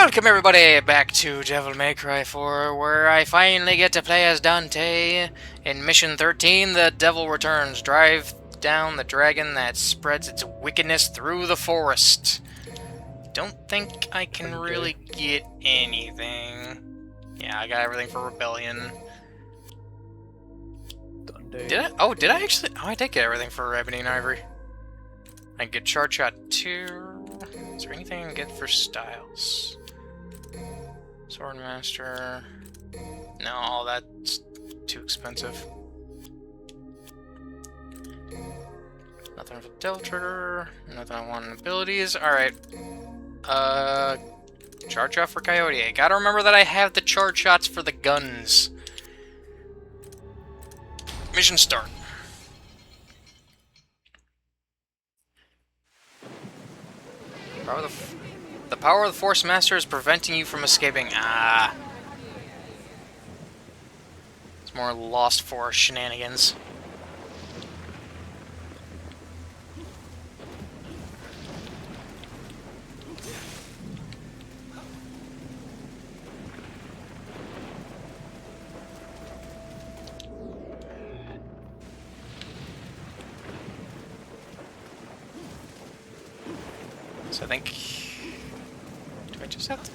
Welcome everybody back to Devil May Cry 4, where I finally get to play as Dante. In Mission 13, the Devil returns. Drive down the dragon that spreads its wickedness through the forest. Don't think I can really get anything. Yeah, I got everything for Rebellion. Dante. Did I? Oh, did I actually? Oh, I did get everything for Ebony and Ivory. I can get Charge Shot 2. Is there anything I can get for Styles? Swordmaster. No, that's too expensive. Nothing for Devil Trigger. Nothing I want in abilities. Alright. Charge shot for Coyote. I gotta remember that I have the charge shots for the guns. Mission start. The power of the Force Master is preventing you from escaping. Ah. It's more Lost Forest shenanigans. So I think... Do I just have to...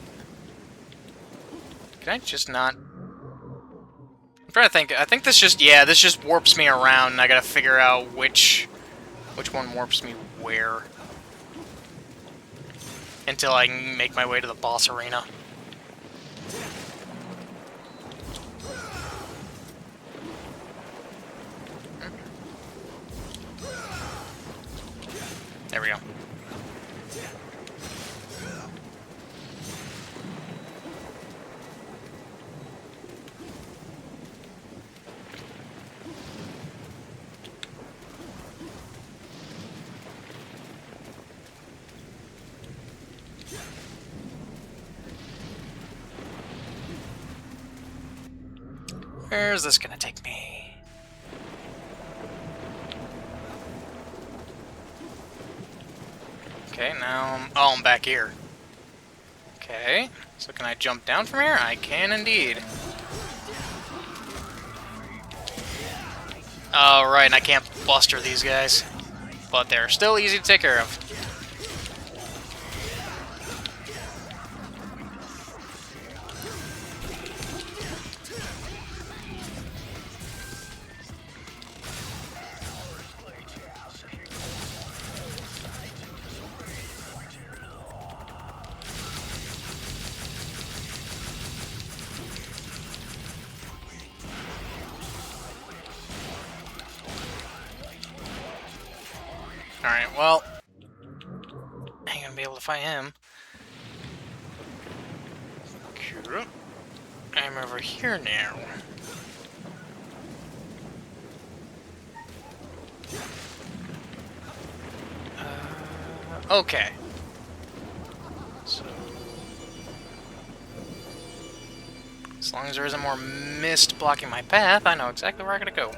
Can I just not... I'm trying to think. I think this just... Yeah, this just warps me around, and I gotta figure out which one warps me where. Until I can make my way to the boss arena. There we go. Where's this gonna take me? Okay, now I'm back here. Okay, so can I jump down from here? I can indeed. Oh, right, and I can't buster these guys. But they're still easy to take care of. Alright, well... I ain't gonna be able to fight him. Cool. I'm over here now. Okay. So... As long as there isn't more mist blocking my path, I know exactly where I gotta go.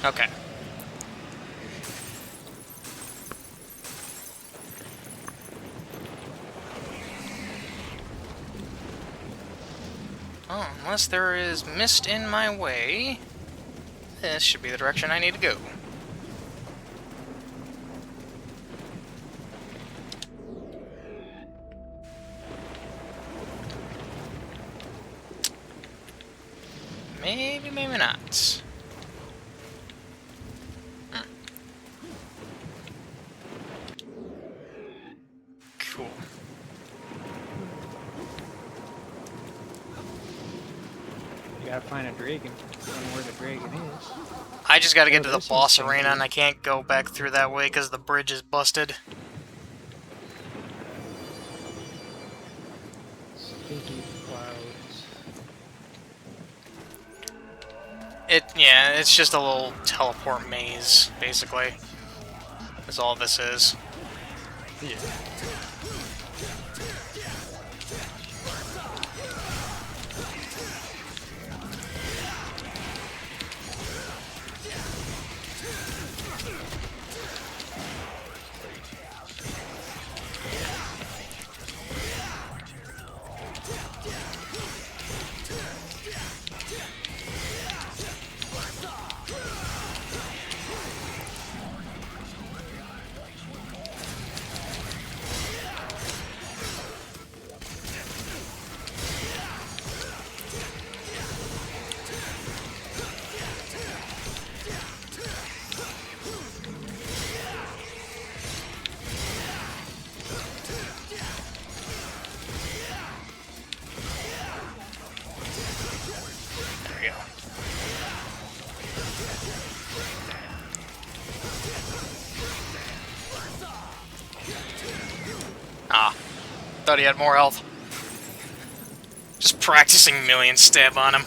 Okay. Oh, unless there is mist in my way, this should be the direction I need to go. Maybe, maybe not. Cool. You gotta find a dragon. I don't know where the dragon is. I just gotta get to the this boss is arena, stinky. and I can't go back through that way because the bridge is busted. Stinky clouds. Yeah, it's just a little teleport maze, basically. That's all this is. Yeah. There we go. Ah, thought he had more health. Just practicing million stab on him.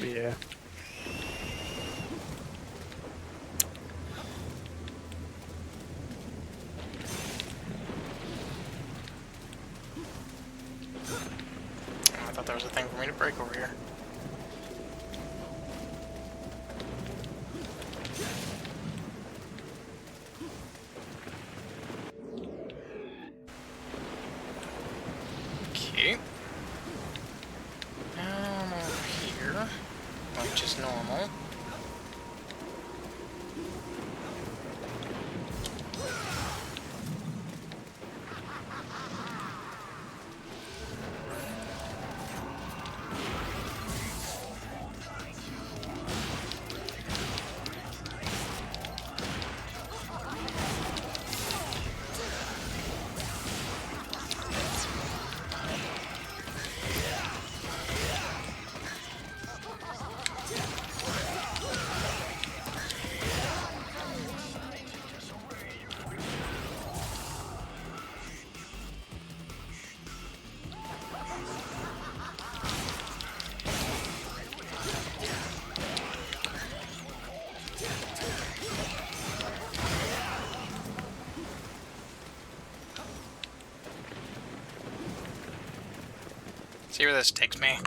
Yeah. I thought there was a thing for me to break over here. Okay. Now I'm over here, which is normal. See where this takes me.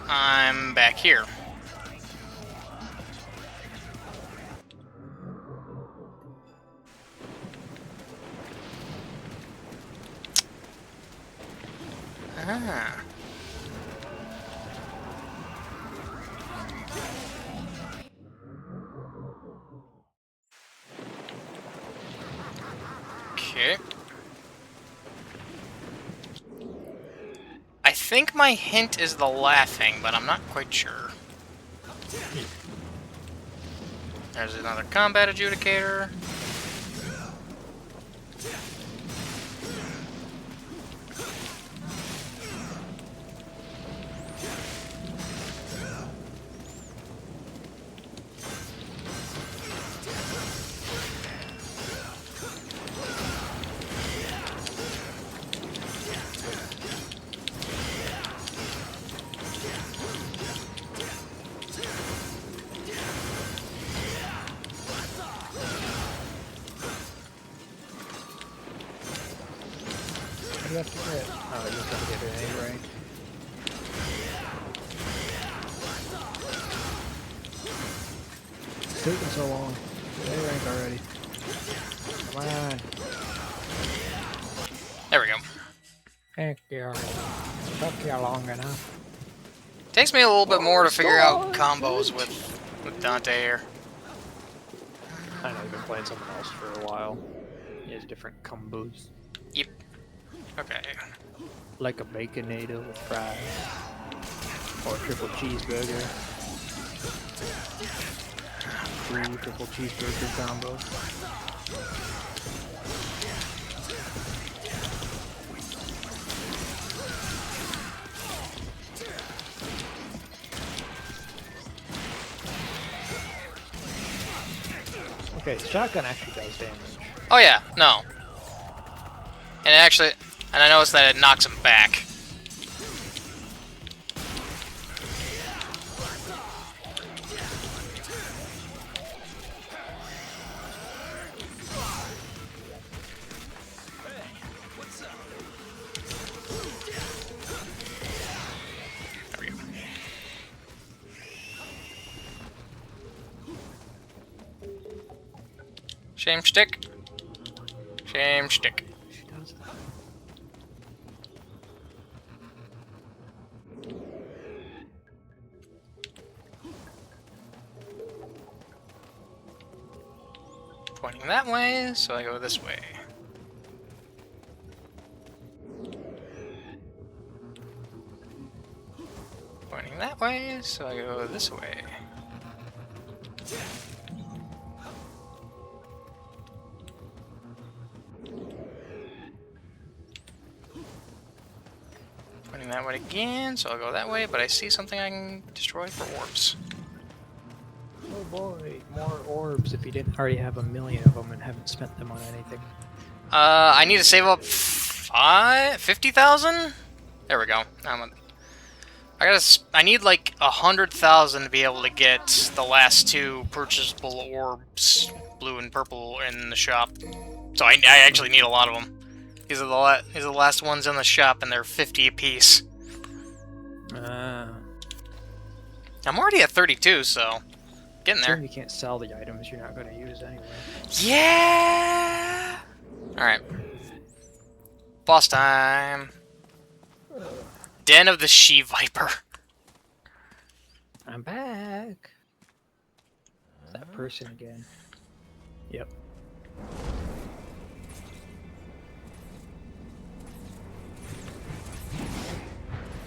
I'm back here. Ah. Okay. I think my hint is the laughing, but I'm not quite sure. There's another combat adjudicator. What do you have to get? Oh, you just gotta get an A rank. It's taking so long. Get A rank already. Come on. There we go. Thank you. Took you long enough. Takes me a little bit more to figure out combos with Dante here. I know you've been playing something else for a while. He has different combos. Yep. Okay. Like a baconator with fries. Or a triple cheeseburger. 3 triple cheeseburger combo. Okay, shotgun actually does damage. Oh yeah, no. And actually, and I noticed that it knocks him back. There we go. Shame stick. Shame stick. She does that. Pointing that way, so I go this way. Pointing that way, so I go this way. Pointing that way again, so I'll go that way, but I see something I can destroy for orbs. Oh boy, more orbs if you didn't already have a million of them and haven't spent them on anything. I need to save up 50,000? There we go. I need like 100,000 to be able to get the last 2 purchasable orbs, blue and purple, in the shop. So I actually need a lot of them. These are the last ones in the shop, and they're 50 apiece. I'm already at 32, so getting there. You can't sell the items you're not going to use anyway. Yeah. All right. Boss time. Den of the She-Viper. I'm back. That person again. Yep.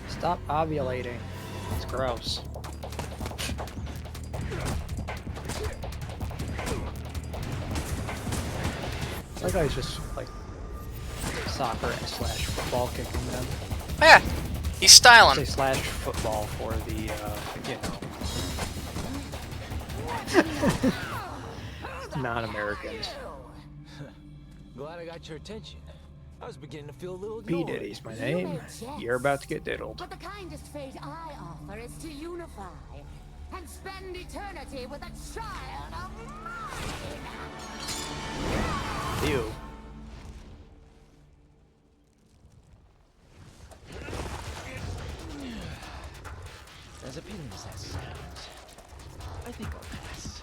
Stop ovulating. It's gross. That guy's just like soccer / football kicking them. Oh, yeah, he's styling. Say slash football for the non-Americans. Glad I got your attention. I was beginning to feel a little P. ignored. Diddy's my name. You're about to get diddled. But the kindest fate I offer is to unify and spend eternity with a child of mine. Ew. As appealing as that sounds, I think I'll pass.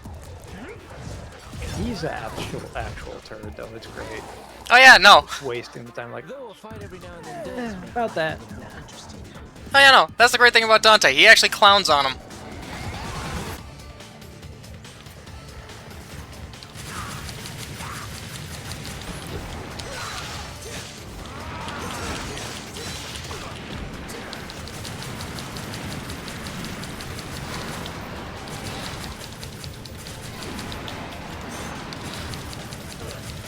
He's an actual turd though. It's great. Oh yeah, no. Wasting the time like Though a fight every now and then does make about that. more interesting. Oh yeah, no. That's the great thing about Dante. He actually clowns on him.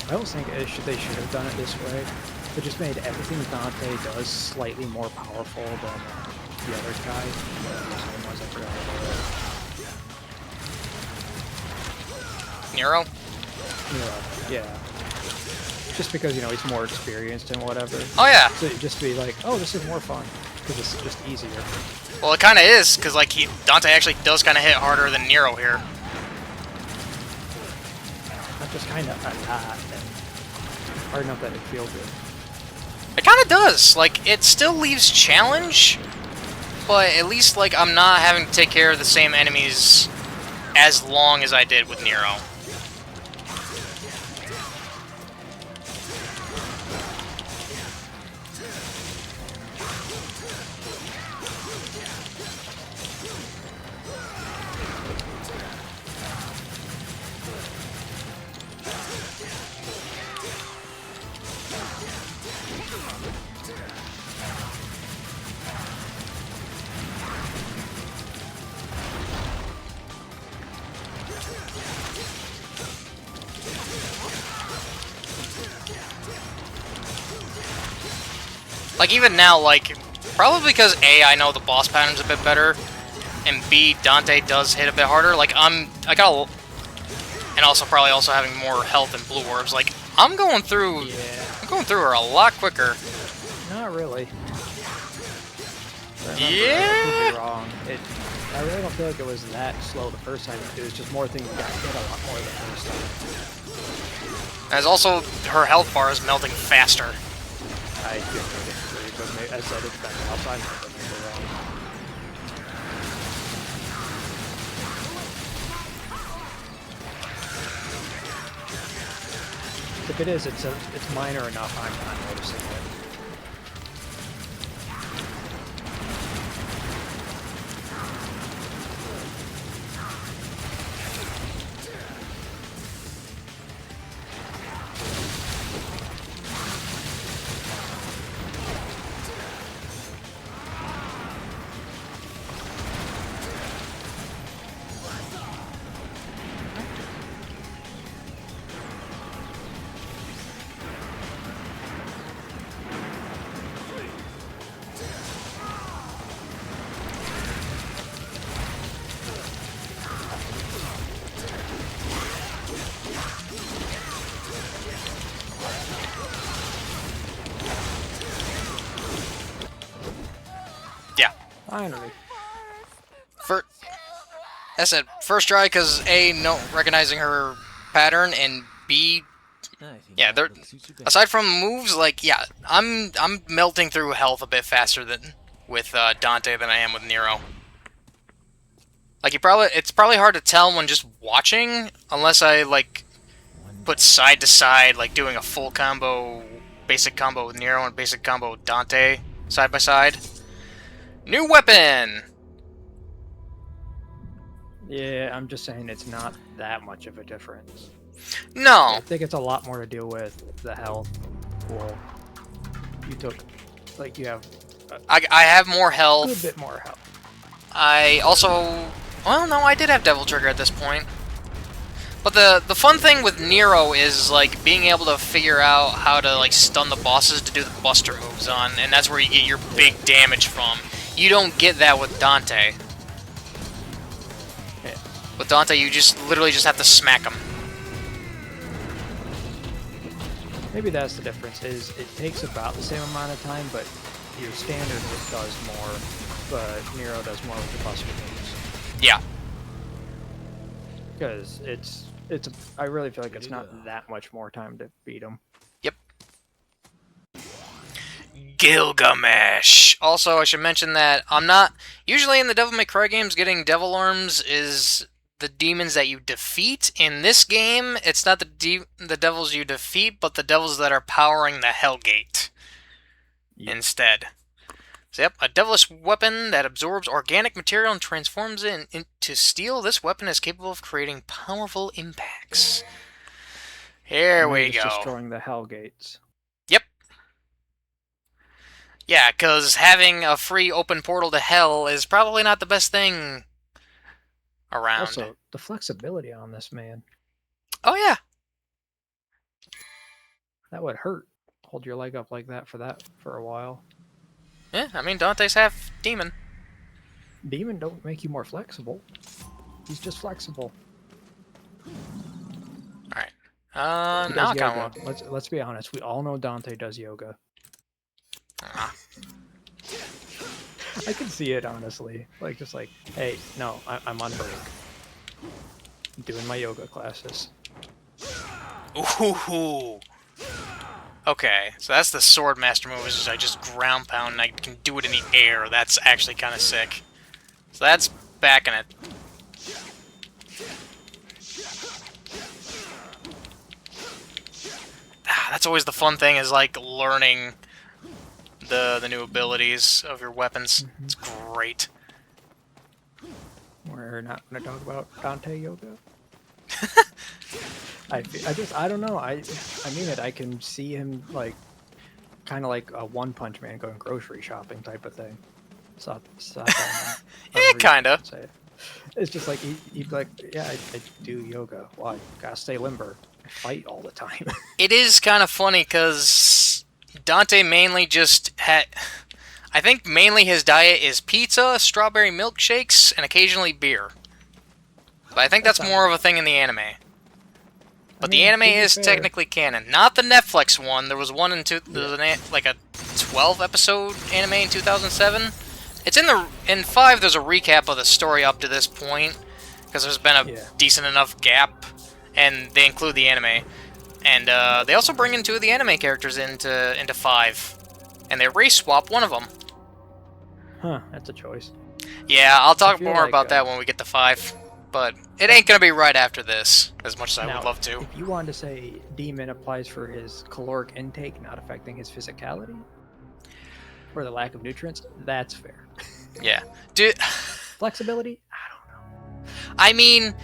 I don't think they should have done it this way. They just made everything Dante does slightly more powerful than the other guy. Nero? Yeah. Just because, he's more experienced and whatever. Oh yeah. So just be like, oh, this is more fun. Because it's just easier. Well, it kind of is, because like Dante actually does kind of hit harder than Nero here. Not just kind of a lot. Hard enough that it feels good. It kind of does. Like, it still leaves challenge, but at least like I'm not having to take care of the same enemies as long as I did with Nero. Like, even now, like, probably because A, I know the boss pattern's a bit better, and B, Dante does hit a bit harder. Like, and also probably also having more health and blue orbs. Like, I'm going through her a lot quicker. Not really. I Yeah. could be wrong. I really don't feel like it was that slow the first time. It was just more things got hit a lot more the first time. As also, her health bar is melting faster. I feel like it's but maybe, I said it's better outside, but maybe wrong. If it is, it's minor enough. I'm not noticing it. Finally. I said first try because A, no recognizing her pattern, and B, yeah, they're aside from moves, like yeah, I'm melting through health a bit faster than with Dante than I am with Nero. Like it's probably hard to tell when just watching, unless I like put side to side, like doing a full combo, basic combo with Nero and basic combo with Dante side by side. New weapon! Yeah, I'm just saying it's not that much of a difference. No! I think it's a lot more to do with the health pool. You took, like, you have I have more a health. good bit more health. I also... Well, no, I did have Devil Trigger at this point. But the fun thing with Nero is, like, being able to figure out how to, like, stun the bosses to do the Buster moves on, and that's where you get your big damage from. You don't get that with Dante. Yeah. With Dante, you literally just have to smack him. Maybe that's the difference, is it takes about the same amount of time, but your standard just does more, but Nero does more with the Buster moves. Yeah. Because I really feel like it's not that much more time to beat him. Yep. Gilgamesh! Also, I should mention that I'm not... Usually in the Devil May Cry games, getting Devil Arms is the demons that you defeat. In this game, it's not the devils you defeat, but the devils that are powering the Hellgate. Yep. Instead. So yep, a devilish weapon that absorbs organic material and transforms it into steel. This weapon is capable of creating powerful impacts. Here we go. Destroying the Hellgates. Yep. Yeah, because having a free open portal to hell is probably not the best thing around. Also, the flexibility on this, man. Oh, yeah. That would hurt. Hold your leg up like that for a while. Yeah, I mean, Dante's half demon. Demon don't make you more flexible. He's just flexible. Alright. Now I kind of want... Let's be honest. We all know Dante does yoga. I can see it, honestly. Like, just like, hey, no, I'm on break. I'm doing my yoga classes. Ooh. Okay, so that's the Sword Master move, is I just ground pound and I can do it in the air. That's actually kind of sick. So that's backing it. That's always the fun thing, is like learning the new abilities of your weapons. Mm-hmm. It's great. We're not going to talk about Dante yoga. I don't know. I mean it. I can see him like, kind of like a One Punch Man going grocery shopping type of thing. Yeah, kind of. It's just like he'd be like, yeah, I do yoga. Why? Gotta stay limber. I fight all the time. It is kind of funny because Dante mainly just had... I think mainly his diet is pizza, strawberry milkshakes, and occasionally beer. But I think That that's sounds more of right. a thing in the anime. But the mean, anime to be is fair, technically canon. Not the Netflix one. There was one in there was Yeah. like a 12 episode anime in 2007. It's in 5 there's a recap of the story up to this point because there's been a Yeah. decent enough gap, and they include the anime. And they also bring in 2 of the anime characters into 5. And they race swap one of them. Huh, that's a choice. Yeah, I'll I talk feel more like, about that when we get to 5. But it ain't gonna be right after this, as much as I would Now, love to. if you wanted to say demon applies for his caloric intake not affecting his physicality, or the lack of nutrients, that's fair. Yeah. Dude, Flexibility? I don't know. I mean,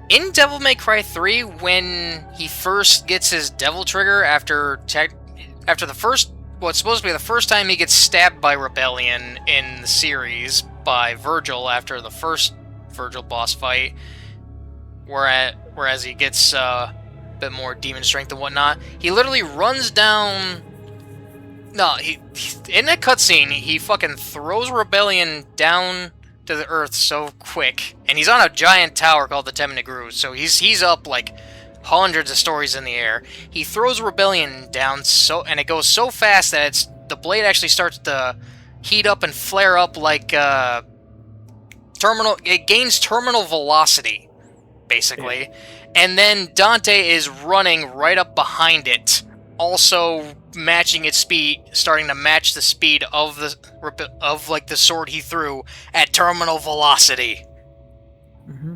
in Devil May Cry 3, when he first gets his devil trigger after the first, what's supposed to be the first time he gets stabbed by Rebellion in the series by Virgil after the first Virgil boss fight, whereas he gets a bit more demon strength and whatnot, he literally runs down. No, he in that cutscene he fucking throws Rebellion down to the earth so quick, and he's on a giant tower called the Temnegru, so he's up like hundreds of stories in the air. He throws Rebellion down and it goes so fast that the blade actually starts to heat up and flare up like terminal. It gains terminal velocity, basically, and then Dante is running right up behind it, also matching its speed, starting to match the speed of the sword he threw at terminal velocity. Mm-hmm.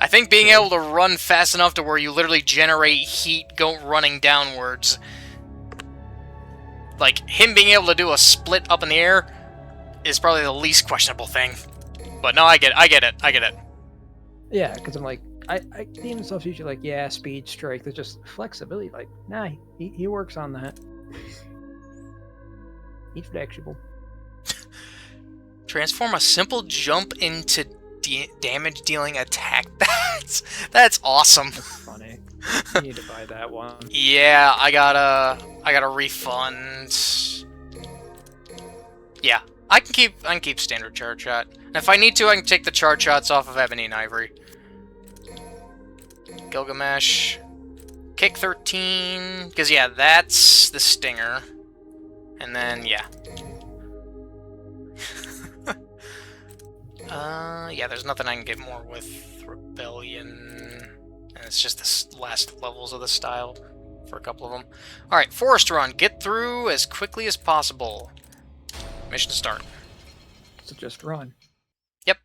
I think being able to run fast enough to where you literally generate heat running downwards, like him being able to do a split up in the air, is probably the least questionable thing. But no, I get it. Yeah, because I'm like, demon stuff's usually like, yeah, speed, strength. It's just flexibility. Like, nah, he works on that. He's flexible. Transform a simple jump into damage-dealing attack. That's awesome. That's funny. You need to buy that one. Yeah, I gotta refund. Yeah, I can keep standard charge shot. And if I need to, I can take the charge shots off of Ebony and Ivory. Gilgamesh. Kick 13. Because, yeah, that's the stinger. And then, yeah. Yeah, there's nothing I can get more with Rebellion. And it's just the last levels of the style for a couple of them. Alright, Forest Run. Get through as quickly as possible. Mission start. So just run. Yep.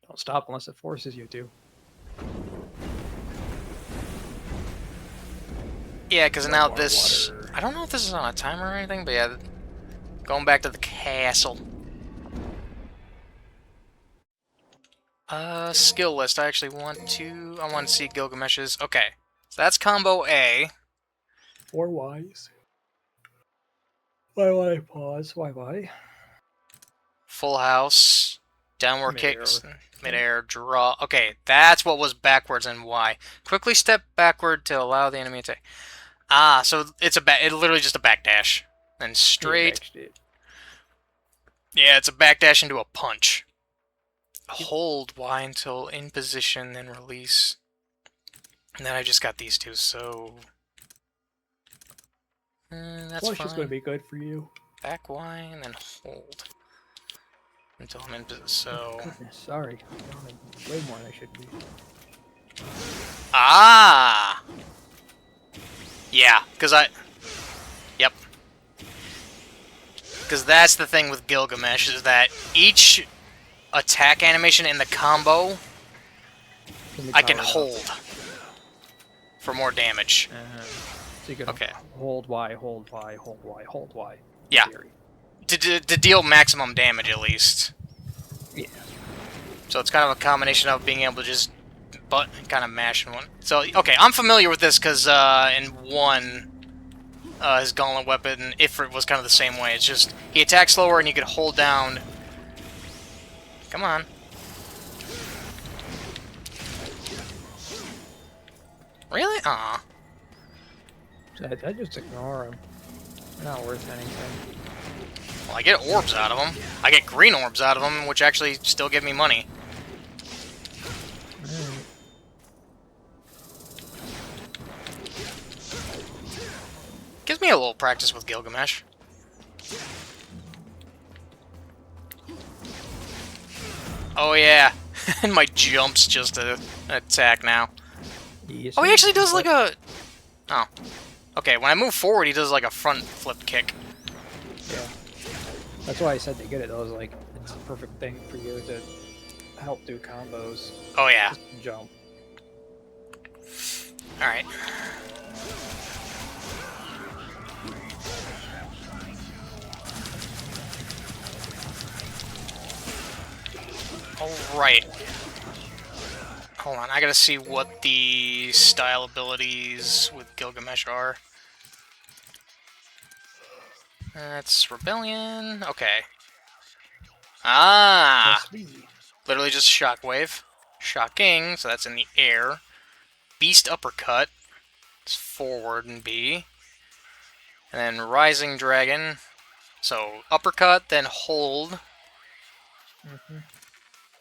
Don't stop unless it forces you to. Yeah, because now More this... water. I don't know if this is on a timer or anything, but yeah. Going back to the castle. Skill list. I want to see Gilgamesh's. Okay. So that's combo A. 4 Ys. Why pause? Why? Full house. Downward Mid-air. kicks. Mid-air. Draw. Okay, that's what was backwards and Y. Quickly step backward to allow the enemy attack. Ah, so it's literally just a backdash. Then straight. Yeah, it's a backdash into a punch. Hold Y until in position, then release. And then I just got these two, so... that's Flush fine. is going to be good for you. Back Y, and then hold. Until I'm in position, so... Goodness, sorry. I'm way more than I should be. Ah! Yeah, because Yep. Because that's the thing with Gilgamesh, is that each attack animation in the combo, I can hold for more damage. So you can hold Y, hold Y, hold Y, hold Y. Yeah. To deal maximum damage, at least. Yeah. So it's kind of a combination of being able to just kind of mash in one. So, okay, I'm familiar with this because in 1, his gauntlet weapon, Ifrit, was kind of the same way. It's just, he attacks slower and you could hold down. Come on. Really? Aw. I just ignore him. Not worth anything. Well, I get orbs out of them. I get green orbs out of them, which actually still give me money. Alright. Gives me a little practice with Gilgamesh. Oh yeah, and my jump's just an attack now. Yes, Oh, he sir. actually does like a... Oh. Okay, when I move forward, he does like a front flip kick. Yeah. That's why I said to get it. Though, was like it's a perfect thing for you to help do combos. Oh yeah. Just jump. Alright. Alright. Hold on, I gotta see what the style abilities with Gilgamesh are. That's Rebellion. Okay. Ah! Press B. Literally just Shockwave. Shocking, so that's in the air. Beast Uppercut. It's forward in B. And then Rising Dragon. So uppercut, then hold.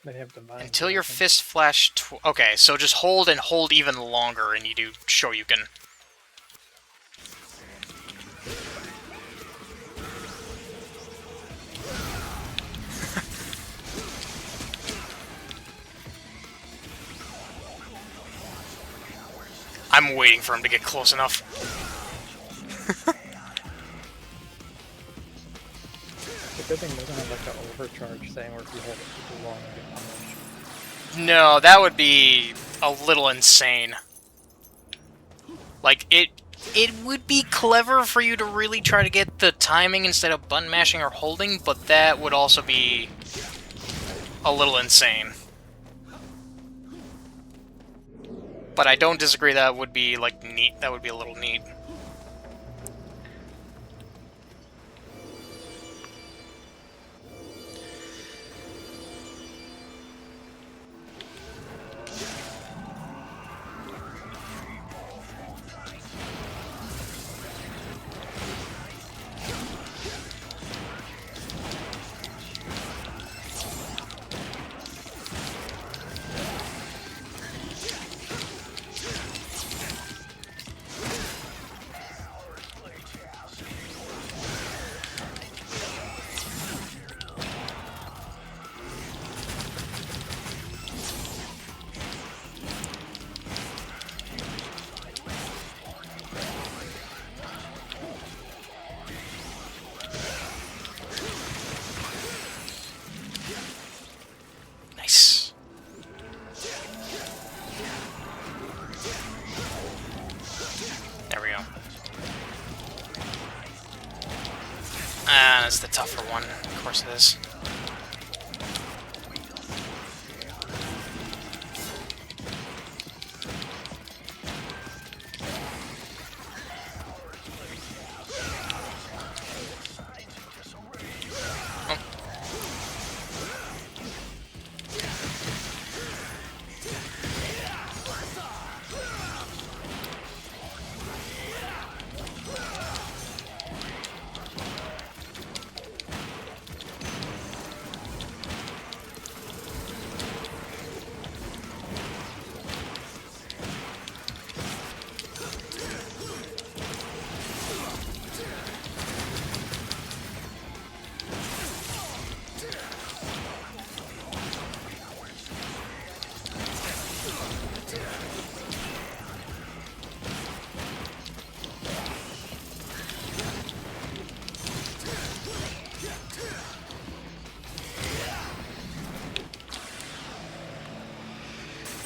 They have divine. Until your Dragon. fist flash... Okay, so just hold and hold even longer, and you do Shoryuken. I'm waiting for him to get close enough. The good thing doesn't have like an overcharge thing where if you hold it for too long, you get punished. No, that would be a little insane. Like, it would be clever for you to really try to get the timing instead of button mashing or holding, but that would also be a little insane. But I don't disagree, that would be, like, neat. That would be a little neat. Nice. There we go. Ah, that's the tougher one. Of course it is.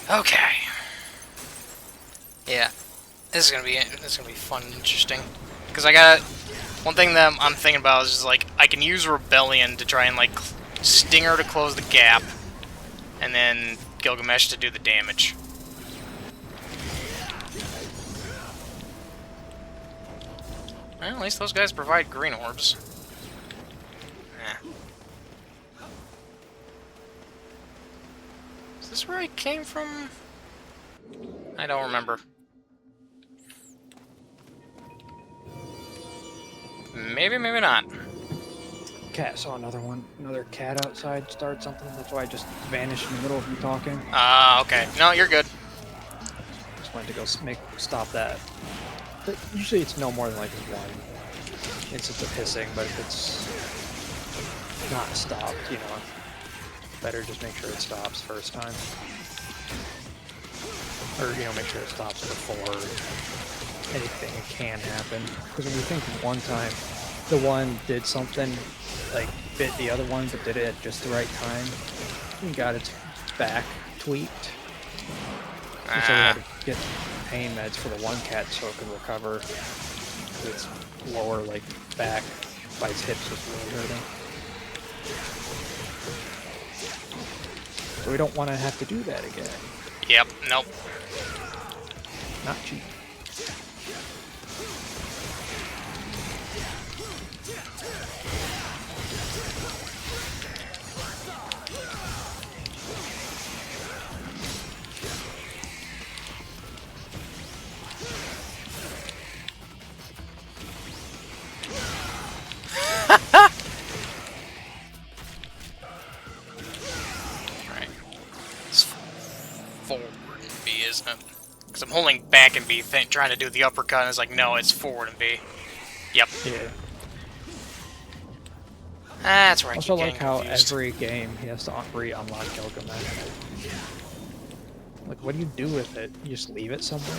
Okay. Yeah, this is gonna be fun and interesting. Cause I got one thing that I'm thinking about is just, like, I can use Rebellion to try and like Stinger to close the gap, and then Gilgamesh to do the damage. Well, at least those guys provide green orbs. Eh. Is this where I came from? I don't remember. Maybe, maybe not. Cat saw another one. Another cat outside start something. That's why I just vanished in the middle of you talking. Ah, okay. No, you're good. Just wanted to go stop that. But usually it's no more than like one. It's just a hissing, but if it's not stopped, you know, better just make sure it stops first time. Or, you know, make sure it stops before anything can happen. Because when you think one time the one did something, like bit the other one, but did it at just the right time, and got its back tweaked. And so we had to get pain meds for the one cat so it could recover. Its lower, like, back by its hips was really hurting. So we don't want to have to do that again. Yep, nope. Not cheap. Alright. It's forward and B, isn't it? Because I'm holding back and B, trying to do the uppercut, and it's like, no, it's forward and B. Yep. Yeah. That's right. I also like how every game he has to re-unlock Gilgamesh. Like, what do you do with it? You just leave it somewhere?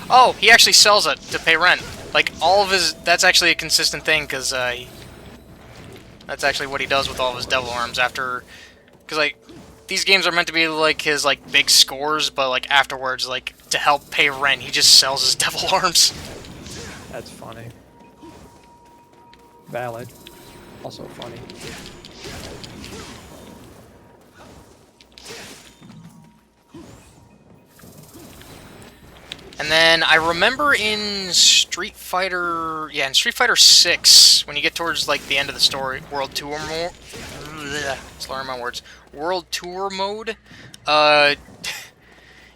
Oh, he actually sells it to pay rent. Like, all of his... That's actually a consistent thing, because, that's actually what he does with all of his devil arms after... Because, like, these games are meant to be, like, his, like, big scores, but, like, afterwards, like, to help pay rent, he just sells his devil arms. That's funny. Valid. Also funny. And then I remember in Street Fighter... Yeah, in Street Fighter 6, when you get towards, like, the end of the story, World Tour mode... Slurring my words. World Tour mode,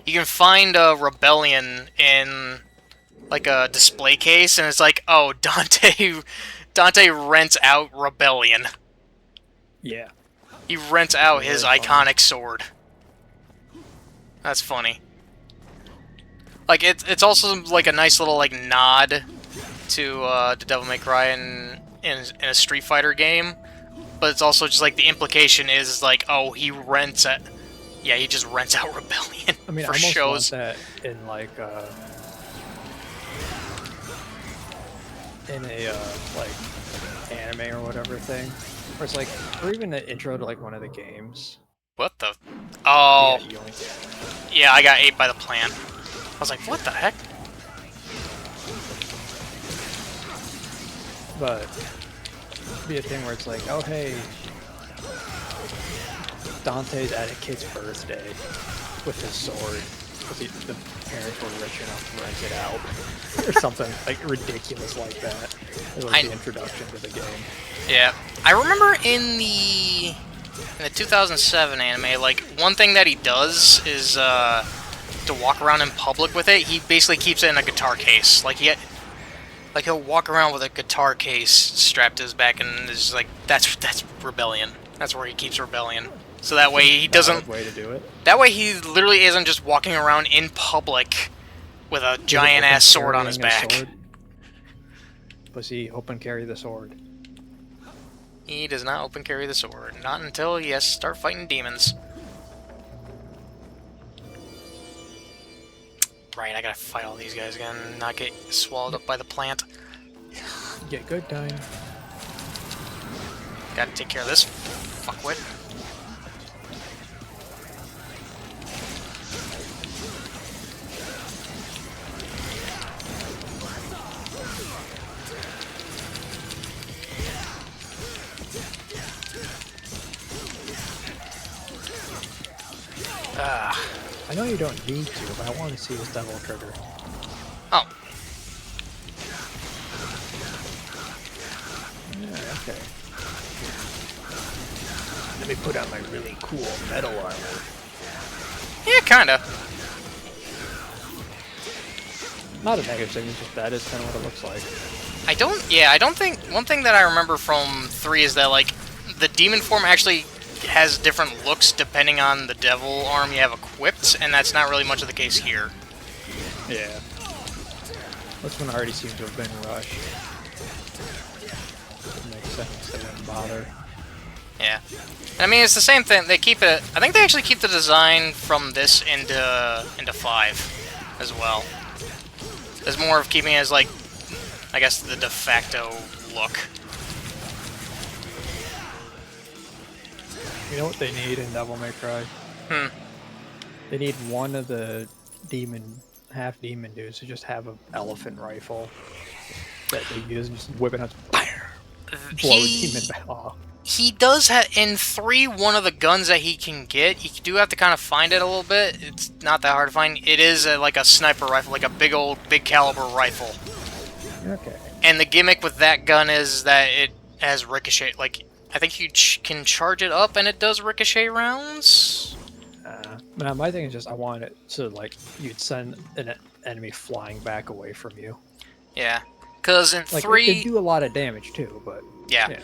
you can find a Rebellion in, like, a display case, and it's like, oh, Dante rents out Rebellion. Yeah. He rents out Really his funny. iconic sword. That's funny. Like, it's also, like, a nice little, like, nod to Devil May Cry in a Street Fighter game. But it's also just, like, the implication is, like, oh, he rents it. Yeah, he just rents out Rebellion I mean, for I almost shows. want that in, like, in a, like, anime or whatever thing. Or it's like, or even an intro to, like, one of the games. What the? Oh, Yeah, you only yeah, I got ate by the plant. I was like, what the heck? But be a thing where it's like, oh hey, Dante's at a kid's birthday with his sword because the parents were rich enough to rent it out or something like ridiculous like that. It was the introduction to the game. Yeah, I remember in the 2007 anime, like, one thing that he does is to walk around in public with it. He basically keeps it in a guitar case. Like, he'll walk around with a guitar case strapped to his back, and is like, that's Rebellion. That's where he keeps Rebellion. So that way he doesn't. Way to do it. That way he literally isn't just walking around in public with a giant ass sword on his back. Does he open carry the sword? He does not open carry the sword. Not until he has to start fighting demons. Right, I gotta fight all these guys again and not get swallowed up by the plant. Get good time. Gotta take care of this fuckwit. I know you don't need to, but I want to see this devil trigger. Oh. Yeah, okay. Let me put on my really cool metal armor. Yeah, kinda. Not a negative thing, it's just that is kind of what it looks like. I don't think... One thing that I remember from 3 is that, like, the demon form actually has different looks depending on the devil arm you have equipped, and that's not really much of the case here. Yeah. This one already seems to have been rushed. Makes sense, they wouldn't bother. Yeah. And I mean, it's the same thing. They keep it... I think they actually keep the design from this into 5 as well. There's more of keeping it as, like, I guess the de facto look. You know what they need in Devil May Cry? They need one of the half-demon dudes to just have an elephant rifle that they use and just whip it out, blow a demon back off. He does have, in 3, one of the guns that he can get, you do have to kind of find it a little bit. It's not that hard to find. It is like a sniper rifle, like a big caliber rifle. Okay. And the gimmick with that gun is that it has ricochet. Like, I think you can charge it up and it does ricochet rounds. Now my thing is just I want it so like you'd send an enemy flying back away from you. Yeah, because in Like 3, they do a lot of damage too, but yeah.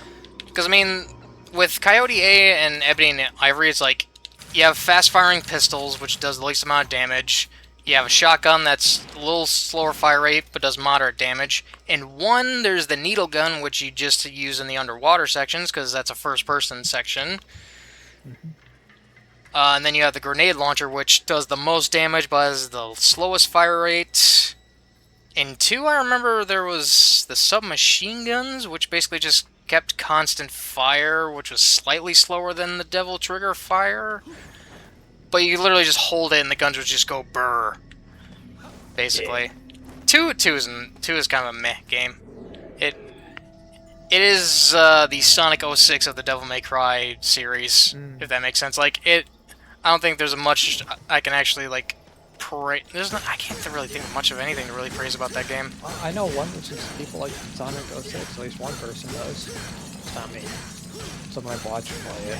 Because I mean, with Coyote A and Ebony and Ivory, it's like you have fast-firing pistols, which does the least amount of damage. You have a shotgun that's a little slower fire rate, but does moderate damage. In 1, there's the needle gun, which you just use in the underwater sections, because that's a first-person section. And then you have the grenade launcher, which does the most damage, but has the slowest fire rate. In 2, I remember there was the submachine guns, which basically just kept constant fire, which was slightly slower than the Devil Trigger fire. But you could literally just hold it and the guns would just go brrr. Basically. Yeah. 2 is kind of a meh game. It is the Sonic 06 of the Devil May Cry series, if that makes sense. Like, I don't think there's much I can actually, like, praise. I can't really think of much of anything to really praise about that game. I know one since people like Sonic 06, at least one person does. It's not me. Someone I've watched play it.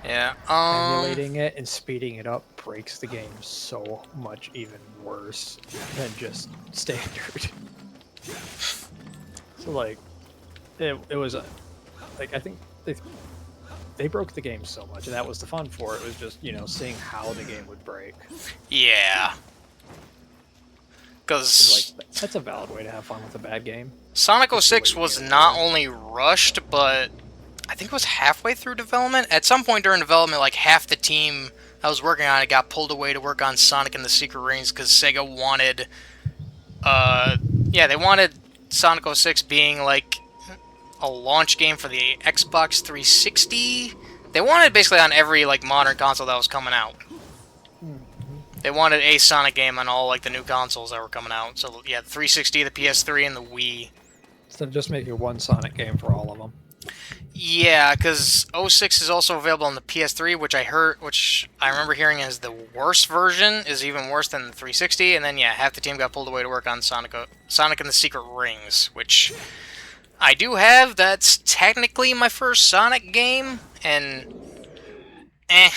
Yeah, Emulating it and speeding it up breaks the game so much even worse than just standard. So like, it was like I think they broke the game so much, and that was the fun for it. Was just seeing how the game would break. Yeah. Because like that's a valid way to have fun with a bad game. Sonic 06 was not only rushed, but I think it was halfway through development. At some point during development, like half the team I was working on it got pulled away to work on Sonic and the Secret Rings because Sega wanted, they wanted Sonic 06 being like a launch game for the Xbox 360. They wanted basically on every like modern console that was coming out. They wanted a Sonic game on all like the new consoles that were coming out. So yeah, the 360, the PS3, and the Wii. So just make it one Sonic game for all of them. Yeah, because 06 is also available on the PS3, which I remember hearing is the worst version, is even worse than the 360. And then yeah, half the team got pulled away to work on Sonic and the Secret Rings, which I do have. That's technically my first Sonic game, and I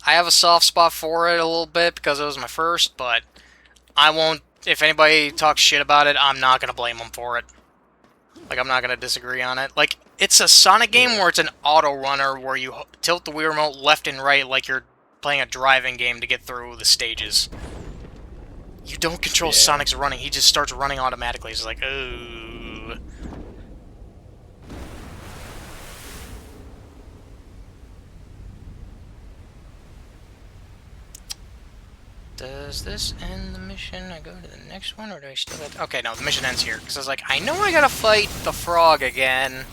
have a soft spot for it a little bit because it was my first, but I won't. If anybody talks shit about it, I'm not gonna blame them for it. Like, I'm not gonna disagree on it. Like, it's a Sonic game where it's an auto runner where you tilt the Wii remote left and right like you're playing a driving game to get through the stages. You don't control Sonic's running; he just starts running automatically. It's like, ooh. Does this end the mission? I go to the next one, or do I still have to... Okay, no, the mission ends here. Because I was like, I know I gotta fight the frog again.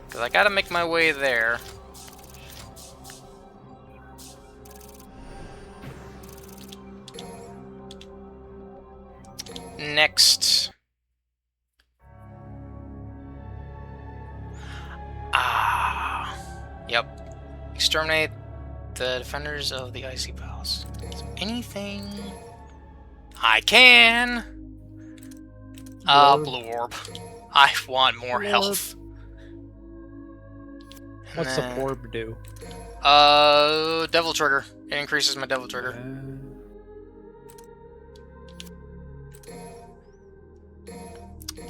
Because I gotta make my way there. Next. Yep. Exterminate the defenders of the Icy Palace. Is there anything I can? Blue orb. I want more health. What's the orb do? Devil Trigger. It increases my Devil Trigger.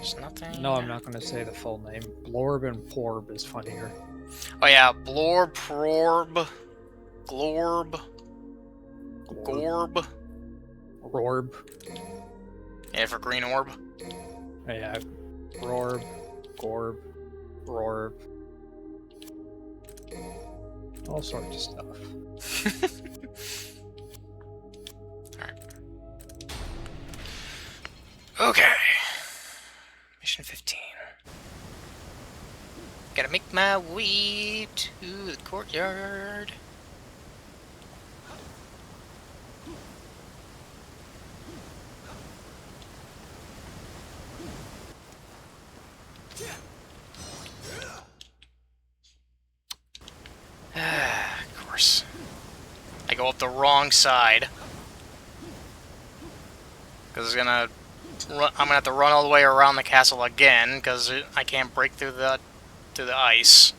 There's nothing. No, I'm not going to say the full name. Blorb and Porb is funnier. Oh yeah, Blorb, Prorb, Glorb, Gorb. Rorb. Yeah, for green orb. Yeah. Rorb. Gorb. Rorb. All sorts of stuff. Alright. Okay. Mission 15. Gotta make my way to the courtyard. Of course. I go up the wrong side. Because I'm gonna have to run all the way around the castle again, because I can't break through the ice.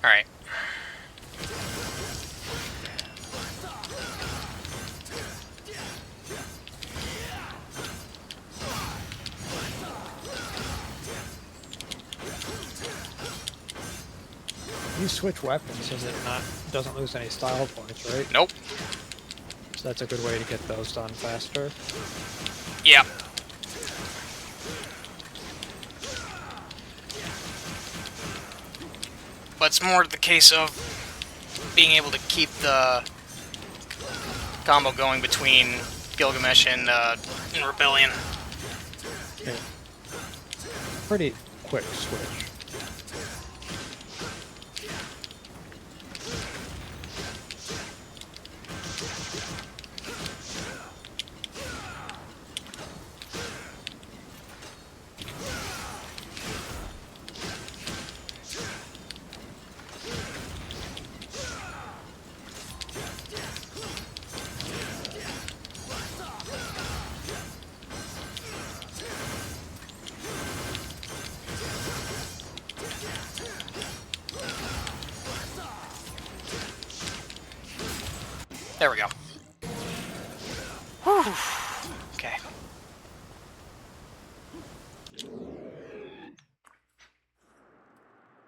Alright. You switch weapons, does it not doesn't lose any style points, right? Nope. So that's a good way to get those done faster. Yep. But it's more the case of being able to keep the combo going between Gilgamesh and Rebellion. Yeah. Pretty quick switch. There we go. Whew. Okay.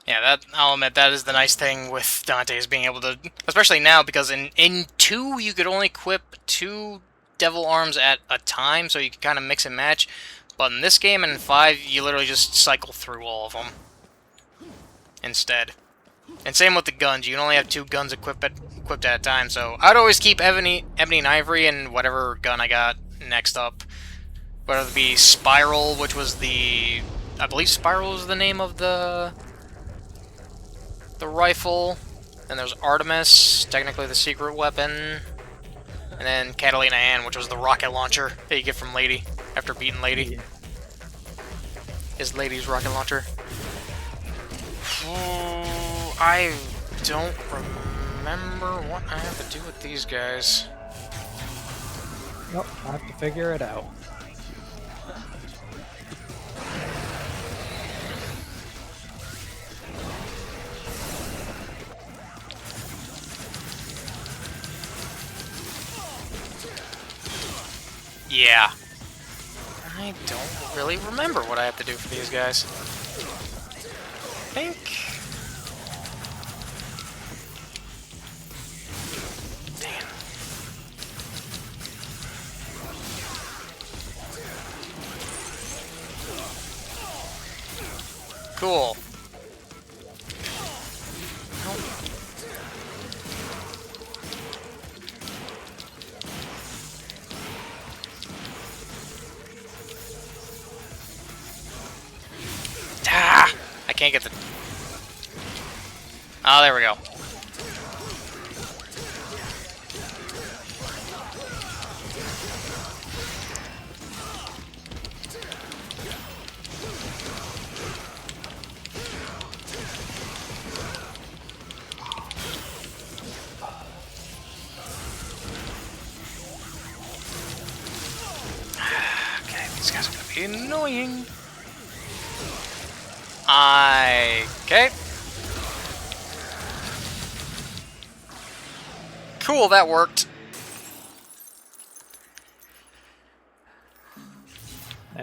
Yeah, that I'll admit that is the nice thing with Dante is being able to, especially now because in 2 you could only equip 2 devil arms at a time, so you could kind of mix and match. But in this game and in 5, you literally just cycle through all of them instead. And same with the guns. You can only have 2 guns equipped at a time. So I'd always keep Ebony and Ivory and whatever gun I got next up. Whether it be Spiral, which was I believe Spiral is the name of the rifle. And there's Artemis, technically the secret weapon. And then Catalina Ann, which was the rocket launcher that you get from Lady after beating Lady. Yeah. Is Lady's rocket launcher. I don't remember what I have to do with these guys. Nope, I have to figure it out. Yeah. I don't really remember what I have to do for these guys. I think... Dang. Cool. Ah! I can't get the... Oh, there we go. Okay, these guys are gonna be annoying. Okay. Cool, that worked.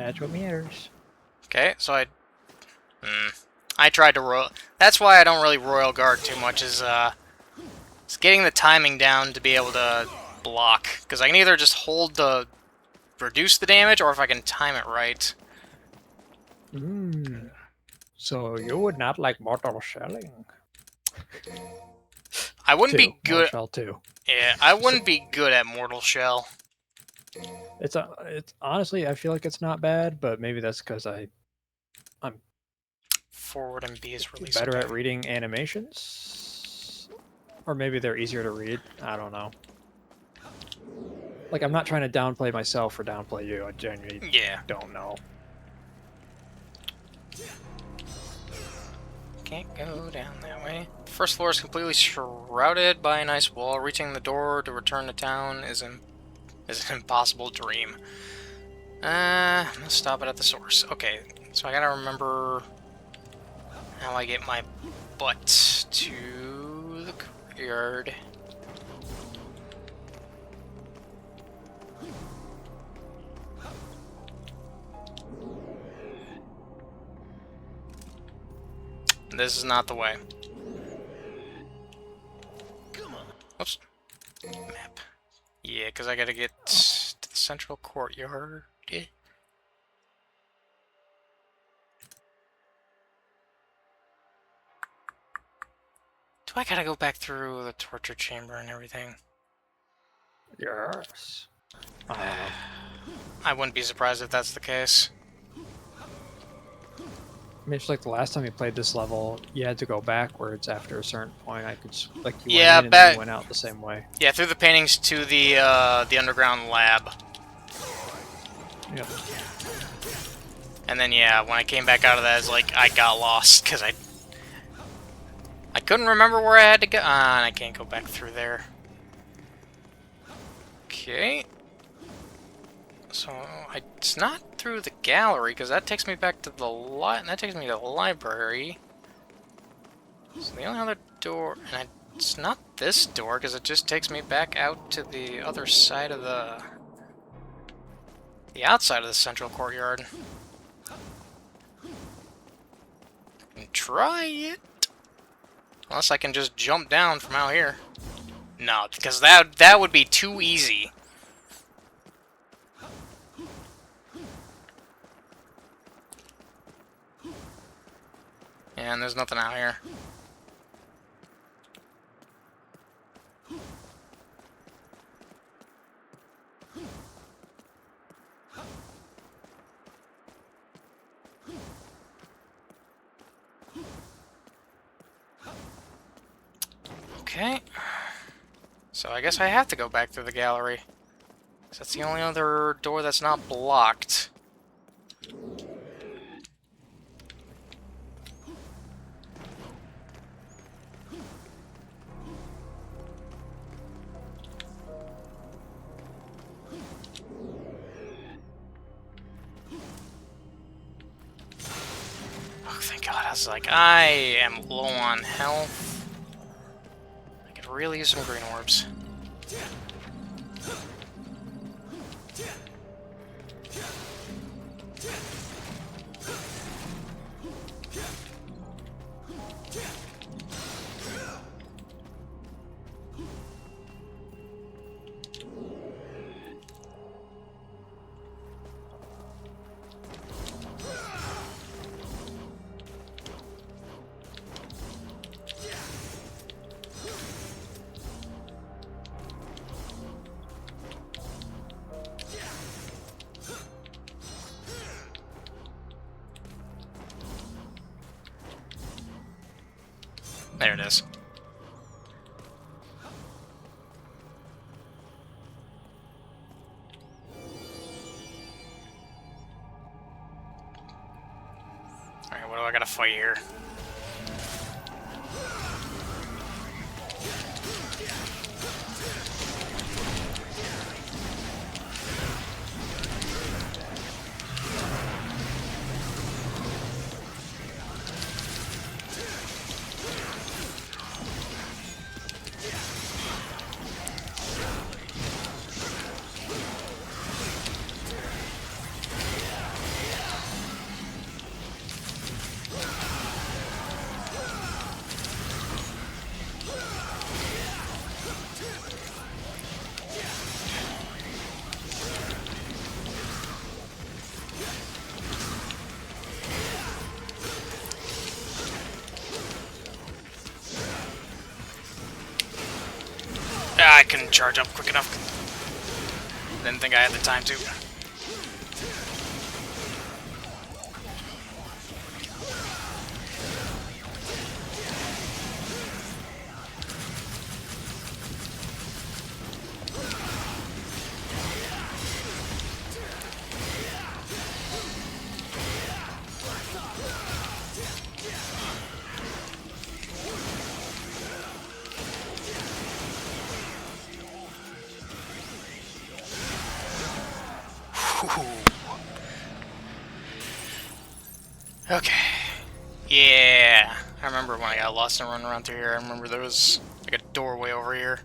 That's what matters. Okay, so I tried to royal. That's why I don't really royal guard too much. Is getting the timing down to be able to block, because I can either just hold the reduce the damage, or if I can time it right. So you would not like mortal shelling? I wouldn't Two. be Mortal good. shell 2. Yeah, I wouldn't be good at Mortal Shell. It's honestly, I feel like it's not bad, but maybe that's because I'm Forward and B is release. better Okay. at reading animations, or maybe they're easier to read. I don't know. Like, I'm not trying to downplay myself or downplay you. I genuinely don't know. Can't go down that way. First floor is completely shrouded by an ice wall. Reaching the door to return to town is an impossible dream. Let's stop it at the source. Okay, so I gotta remember how I get my butt to the courtyard. This is not the way. Oops. Map. Yeah, because I gotta get to the central courtyard. Do I gotta go back through the torture chamber and everything? Yes. I wouldn't be surprised if that's the case. I mean, it's like the last time you played this level, you had to go backwards after a certain point. I could, like, you Yeah, went in and then you went out the same way. Yeah, through the paintings to the underground lab. Yep. And then, yeah, when I came back out of that, it's like I got lost, because I couldn't remember where I had to go. And I can't go back through there. Okay. So, it's not through the gallery, because that takes me back to the library. So the only other door, and it's not this door, because it just takes me back out to the other side of the outside of the central courtyard. I can try it. Unless I can just jump down from out here. No, because that would be too easy. And there's nothing out here. Okay. So I guess I have to go back through the gallery. 'Cause that's the only other door that's not blocked. Oh, thank God. I was like, I am low on health. I could really use some green orbs. There it is. Alright, what do I gotta fight here? I couldn't charge up quick enough. Didn't think I had the time to. Okay. Yeah. I remember when I got lost and running around through here. I remember there was like a doorway over here.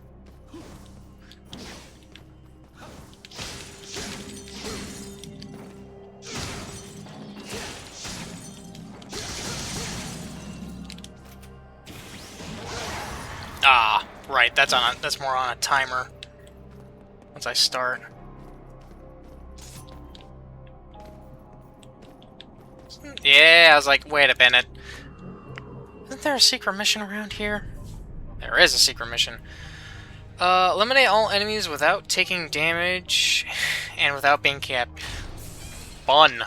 Ah, right. That's more on a timer. Once I start. Yeah, I was like, wait a minute. Isn't there a secret mission around here? There is a secret mission. Eliminate all enemies without taking damage and without being capped. Fun.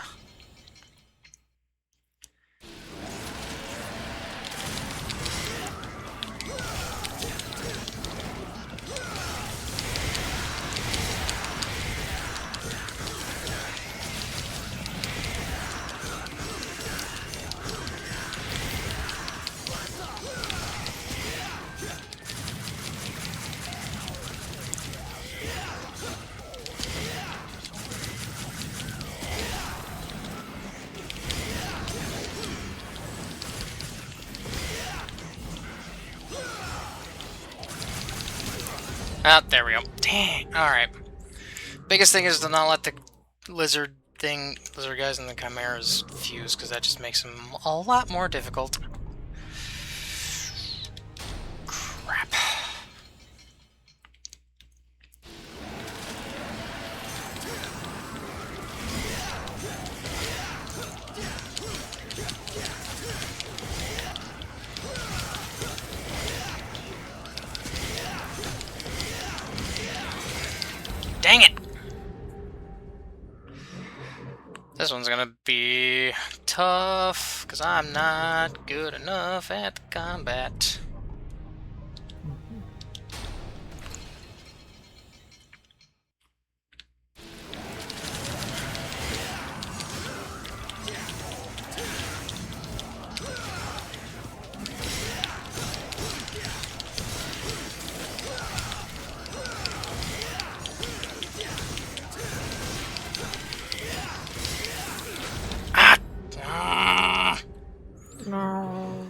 Ah, there we go. Dang. Alright. Biggest thing is to not let the lizard guys and the chimeras fuse, because that just makes them a lot more difficult. Crap. Dang it! This one's gonna be tough, because I'm not good enough at the combat. No.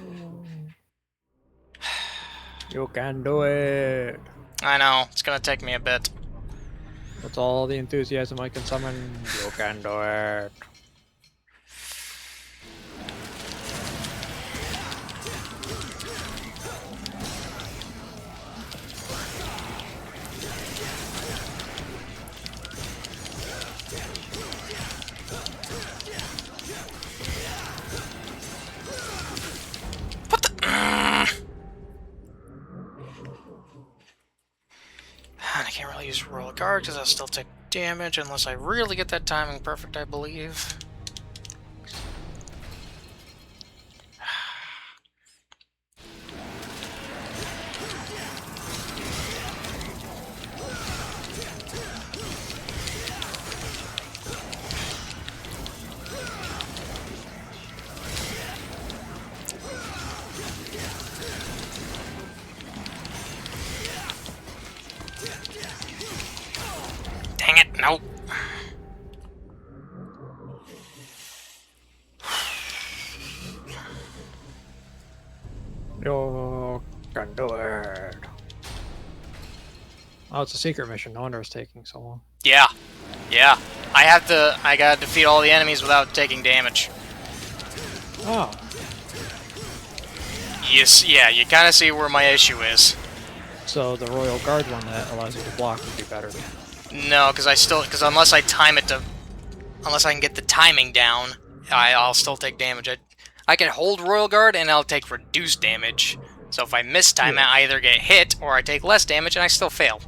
You can do it. I know, it's gonna take me a bit. With all the enthusiasm I can summon, you can do it. What the? I can't really use Royal Guard because I'll still take damage unless I really get that timing perfect, I believe. Dang it, nope. You can do it. Oh, it's a secret mission. No wonder it's taking so long. Yeah. Yeah. I gotta defeat all the enemies without taking damage. Oh. Yes, yeah, you kinda see where my issue is. So the Royal Guard one that allows you to block would be better. No, because unless I time it to, unless I can get the timing down, I'll still take damage. I can hold Royal Guard and I'll take reduced damage, So if I miss time, Yeah. I either get hit or I take less damage and I still fail.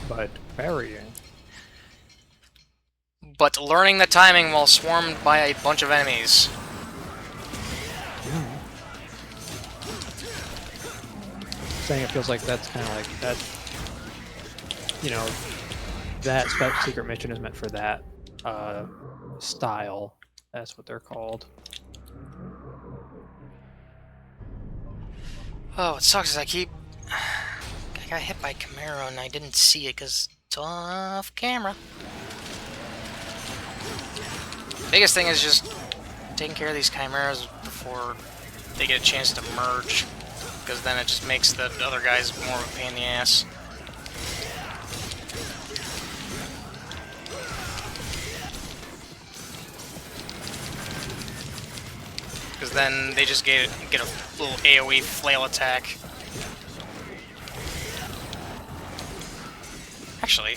But parrying. But learning the timing while swarmed by a bunch of enemies. Saying it feels like that's kind of like that. You know, that secret mission is meant for that style. That's what they're called. Oh, what sucks is I got hit by Camaro and I didn't see it because it's off camera. Biggest thing is just taking care of these chimeras before they get a chance to merge, because then it just makes the other guys more of a pain in the ass. Because then they just get a little AoE flail attack. Actually,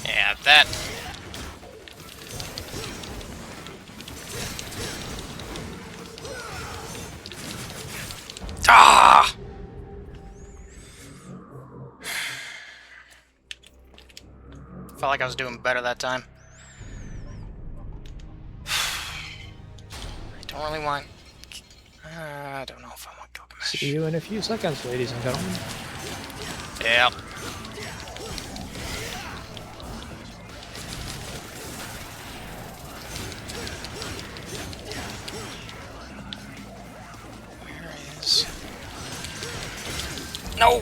yeah, that. Ah! Felt like I was doing better that time. I don't really want. I don't know if I want Gilgamesh. See you in a few seconds, ladies and gentlemen. Yeah. Where is? No.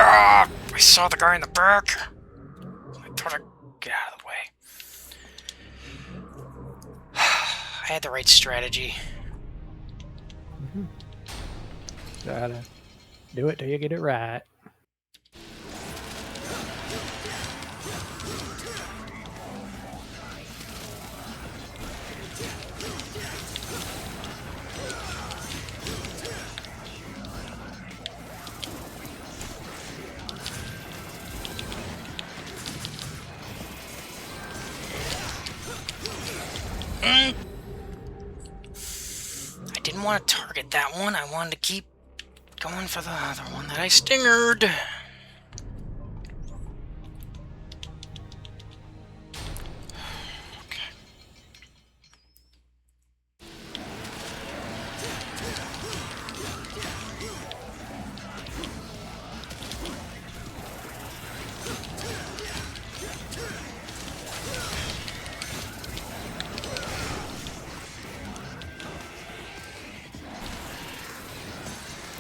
Ah! I saw the guy in the back. I thought I'd get out of the way. I had the right strategy. Gotta do it till you get it right. I didn't want to target that one. I wanted to keep going for the other one that I stingered. Okay.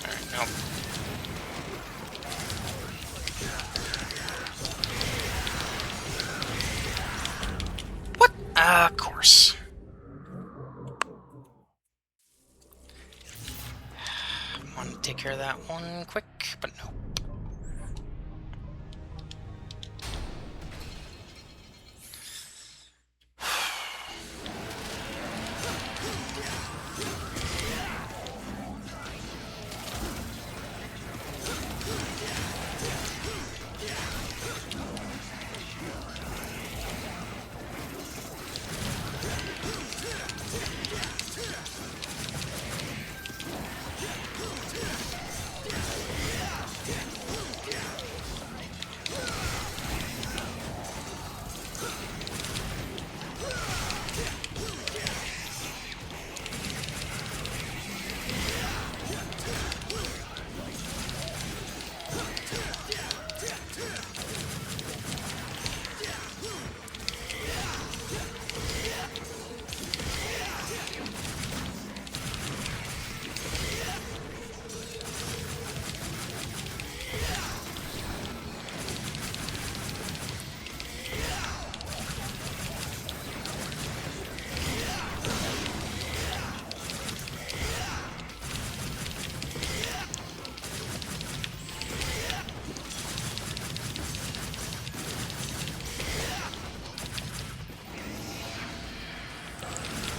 Alright, nope. What? Of course. I wanted to take care of that one quick, but no.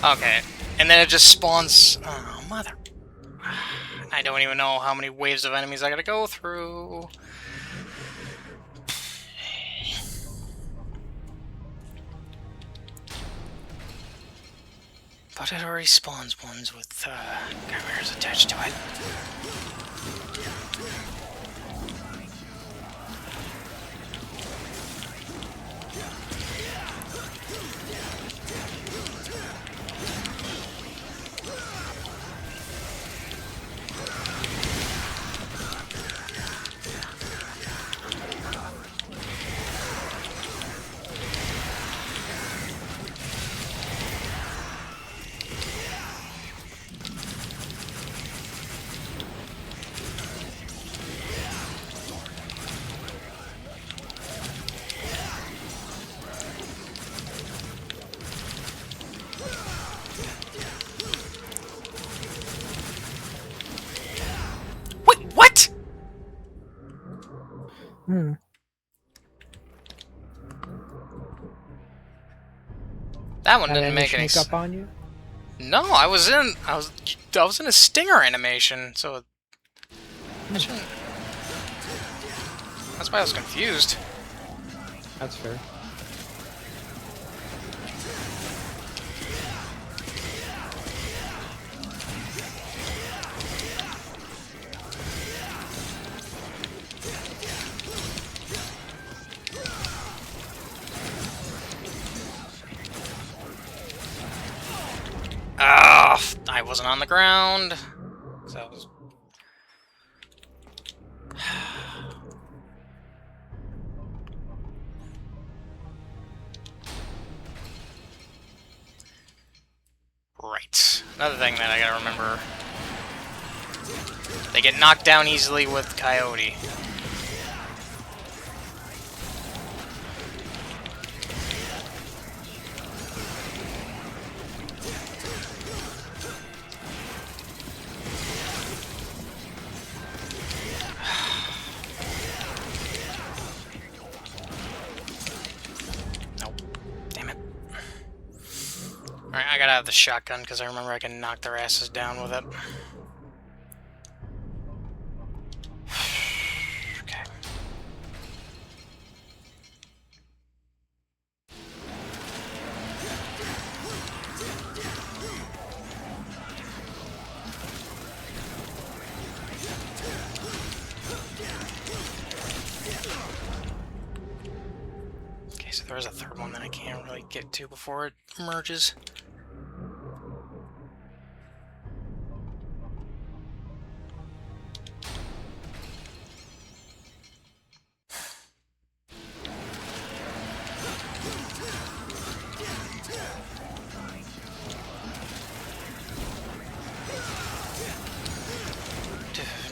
Okay. And then it just spawns... Oh, mother... I don't even know how many waves of enemies I gotta go through. But it already spawns ones with cameras attached to it. Wait, what? Hmm. That one Had didn't any make any sneak up on you? No, I was in a stinger animation, so that shouldn't... That's why I was confused. That's fair. Ah, I wasn't on the ground. So I was... Right. Another thing that I gotta remember. They get knocked down easily with Coyote. Nope. Damn it. Alright, I gotta have the shotgun because I remember I can knock their asses down with it. Okay. Okay, so there's a third one that I can't really get to before it emerges.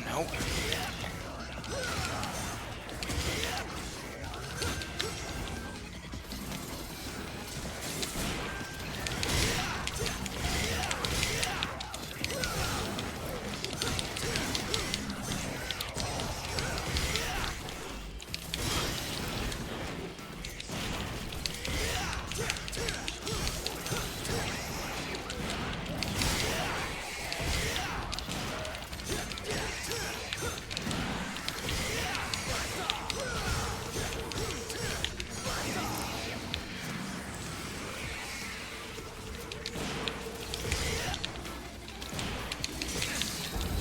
Nope.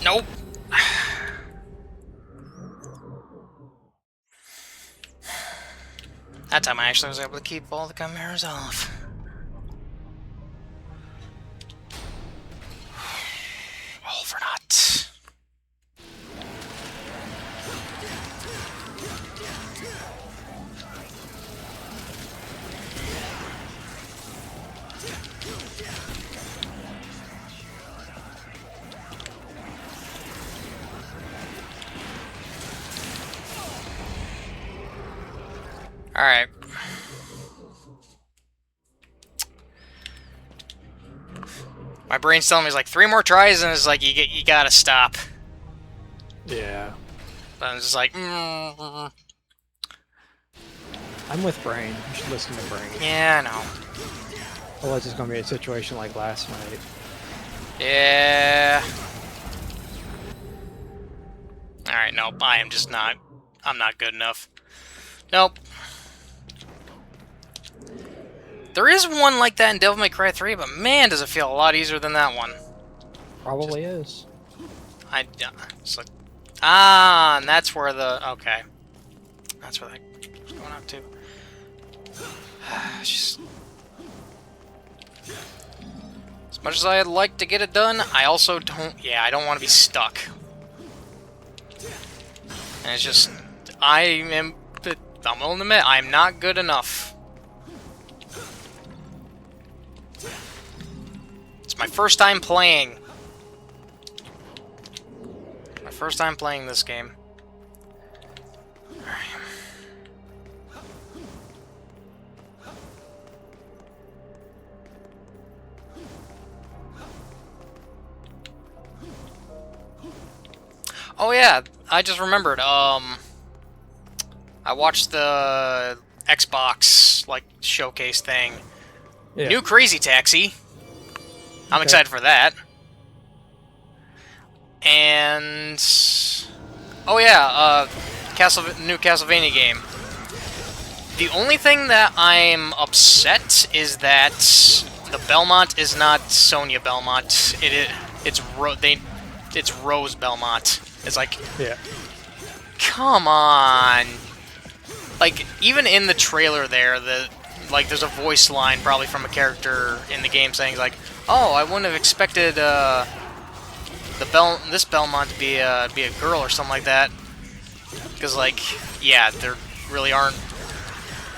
Nope. That time I actually was able to keep all the chimeras off. All for naught. Alright. My brain's telling me it's like 3 more tries and it's like you gotta stop. Yeah. But I'm just like, I'm with Brain. You should listen to Brain. yeah, I know. Otherwise, it's gonna be a situation like last night. Yeah. Alright, nope, I am just not... I'm not good enough. Nope. There is one like that in Devil May Cry 3, but man, does it feel a lot easier than that one. Probably is. It's like, ah, and that's where the... Okay. That's where that's going out to. Just... As much as I'd like to get it done, I also don't... Yeah, I don't want to be stuck. And it's just... I'm willing to admit, I'm not good enough. It's my first time playing. My first time playing this game. Oh yeah, I just remembered. I watched the Xbox like showcase thing. Yeah. New Crazy Taxi. I'm Okay. excited for that. And oh yeah, new Castlevania game. The only thing that I'm upset is that the Belmont is not Sonia Belmont. It's Rose Belmont. It's like, Yeah. come on. Like, even in the trailer there, there's a voice line probably from a character in the game saying like, "Oh, I wouldn't have expected this Belmont to be a girl or something like that." Because like, yeah, there really aren't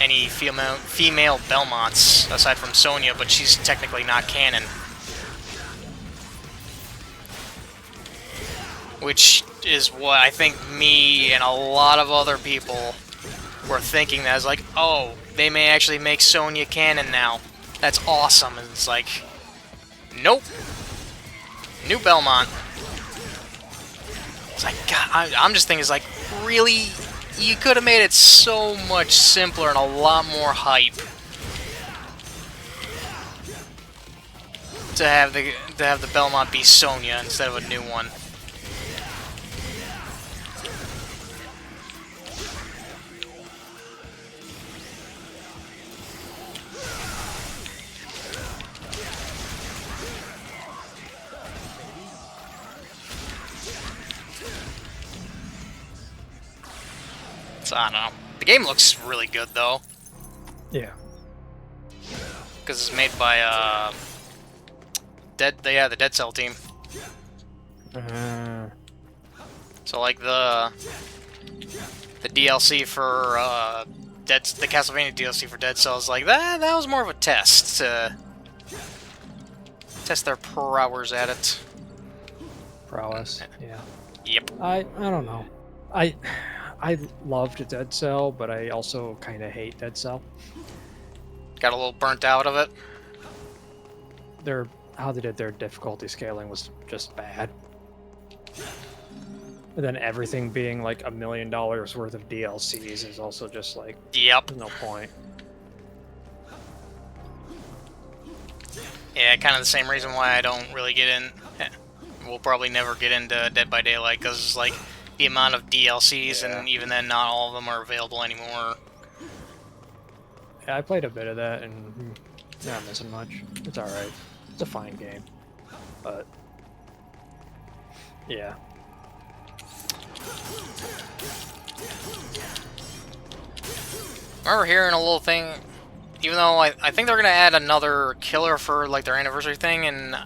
any female Belmonts aside from Sonia, but she's technically not canon. Which is what I think me and a lot of other people were thinking. That is like, oh, they may actually make Sonya canon now. That's awesome. And it's like, nope. New Belmont. It's like, God, I'm just thinking, it's like, really? You could have made it so much simpler and a lot more hype. To have the Belmont be Sonya instead of a new one. So, I don't know. The game looks really good though, Yeah. because it's made by the Dead Cell team. So like the DLC for the Castlevania DLC for Dead Cells, like that was more of a test to test their prowess at it. Prowess. Yeah. Yep. I don't know. I loved Dead Cell, but I also kind of hate Dead Cell. Got a little burnt out of it. How they did their difficulty scaling was just bad. And then everything being like $1 million worth of DLCs is also just like, Yep. there's no point. Yeah, kind of the same reason why I don't really get in. We'll probably never get into Dead by Daylight, because like the amount of DLCs, Yeah. and even then, not all of them are available anymore. Yeah, I played a bit of that and not missing much. It's alright. It's a fine game. But yeah. I remember hearing a little thing, even though I think they're gonna add another killer for like their anniversary thing, and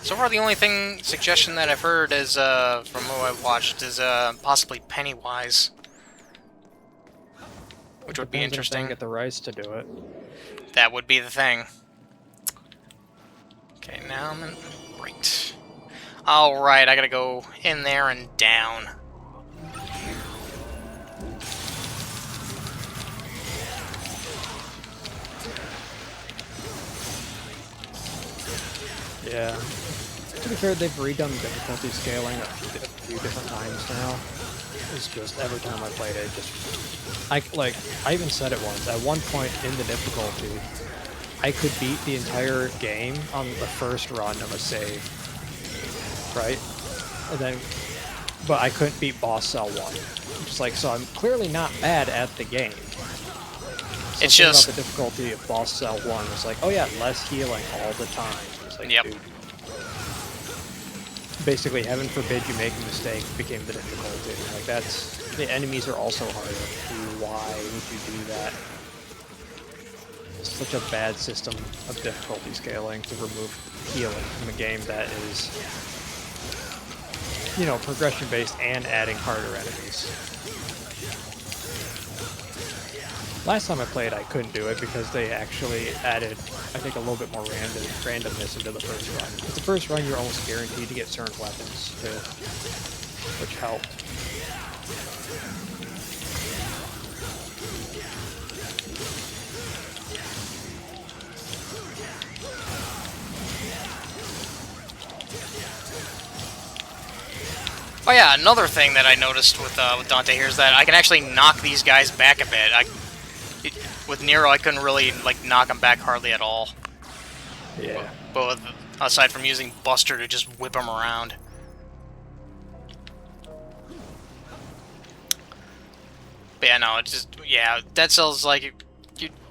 so far the only suggestion that I've heard is from who I've watched is possibly Pennywise, which would be Depends if they interesting. get the rights to do it. That would be the thing. Okay, now I'm in... Right. Alright, I gotta go in there and down. Yeah. To be fair, they've redone difficulty scaling a few different times now. It's just every time I played it, I even said it once. At one point in the difficulty, I could beat the entire game on the first run of a save, right? And then, but I couldn't beat boss cell 1. Just like, so I'm clearly not bad at the game. It's Something just about the difficulty of boss cell 1 was like, oh yeah, less healing all the time. It's like, Yep. dude. Basically, heaven forbid you make a mistake became the difficulty. Like, that's... The enemies are also harder. Why would you do that? It's such a bad system of difficulty scaling to remove healing from a game that is, you know, progression-based and adding harder enemies. Last time I played, I couldn't do it because they actually added, I think, a little bit more randomness into the first run. Because the first run, you're almost guaranteed to get certain weapons, too, which helped. Oh yeah, another thing that I noticed with Dante here is that I can actually knock these guys back a bit. With Nero, I couldn't really like knock them back hardly at all. Yeah. But aside from using Buster to just whip them around. But yeah, no, it's just Dead Cells like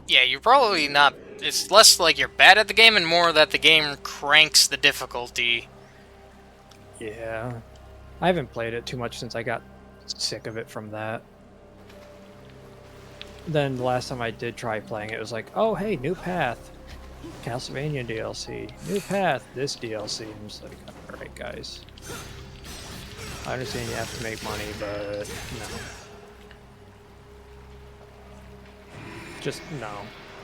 you're probably not. It's less like you're bad at the game and more that the game cranks the difficulty. Yeah. I haven't played it too much since I got sick of it from that. Then the last time I did try playing it, it was like, oh hey, new path. Castlevania DLC. New path, this DLC. I'm just like, alright guys. I understand you have to make money, but no. Just no.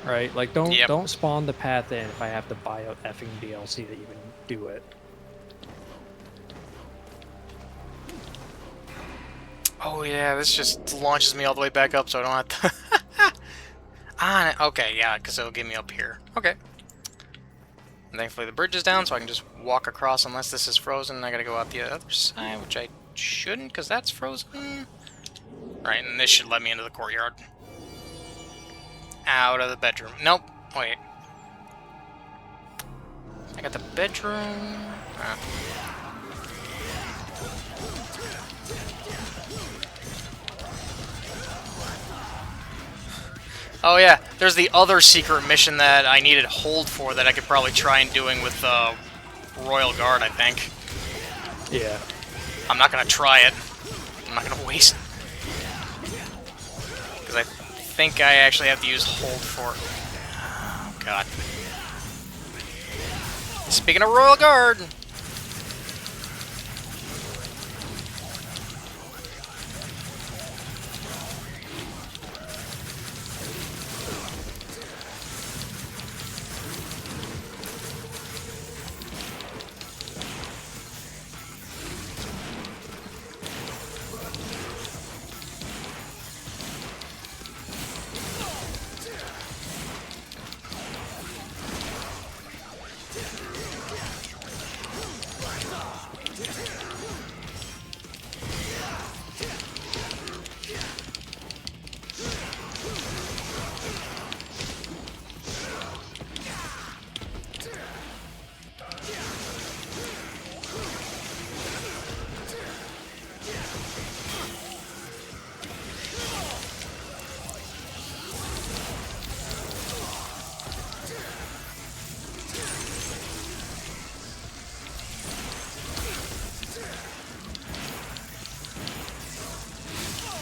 Right? Like don't spawn the path in if I have to buy a effing DLC to even do it. Oh yeah, this just launches me all the way back up so I don't have to... okay, yeah, because it'll get me up here. Okay. And thankfully the bridge is down, so I can just walk across unless this is frozen. I gotta go out the other side, which I shouldn't, because that's frozen. Right, and this should let me into the courtyard. Out of the bedroom. Nope, wait. I got the bedroom... Oh yeah, there's the other secret mission that I needed hold for that I could probably try and doing with Royal Guard, I think. Yeah. I'm not gonna try it. I'm not gonna waste. Because I think I actually have to use hold for. Oh god. Speaking of Royal Guard.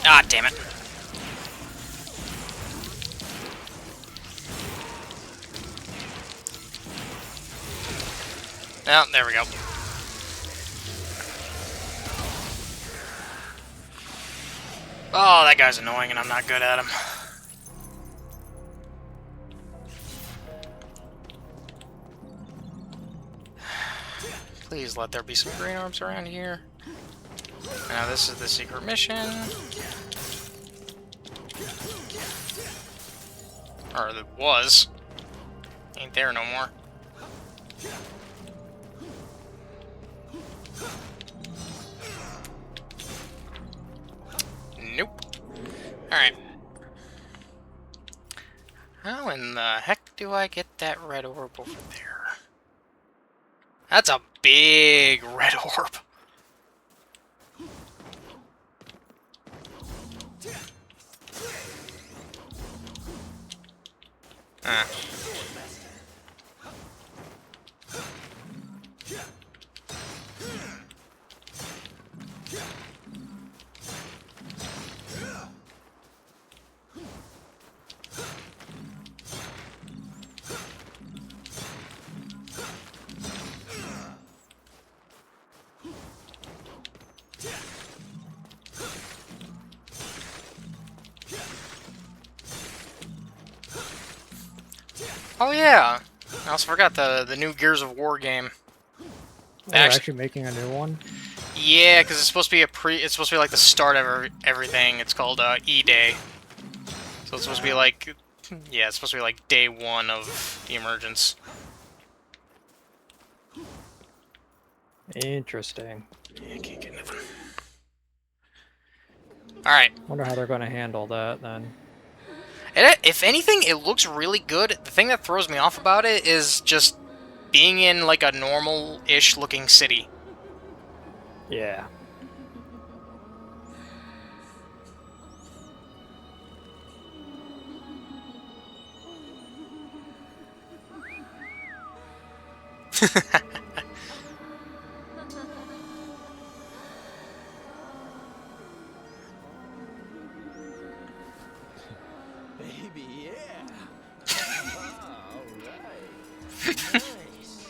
Ah, damn it. Oh, there we go. Oh, that guy's annoying and I'm not good at him. Please let there be some green orbs around here. Now this is the secret mission. Or it was. Ain't there no more. Nope. Alright. How in the heck do I get that red orb over there? That's a big red orb. Ah. Oh yeah, I also forgot the new Gears of War game. They're actually making a new one. Yeah, because it's supposed to be it's supposed to be like the start of everything. It's called E-Day. So it's supposed to be like, yeah, it's supposed to be like day one of the emergence. Interesting. Yeah, can't get nothing. All right. Wonder how they're going to handle that then. If anything, it looks really good. The thing that throws me off about it is just being in like a normal-ish looking city. Yeah. Baby, yeah. All right. Nice.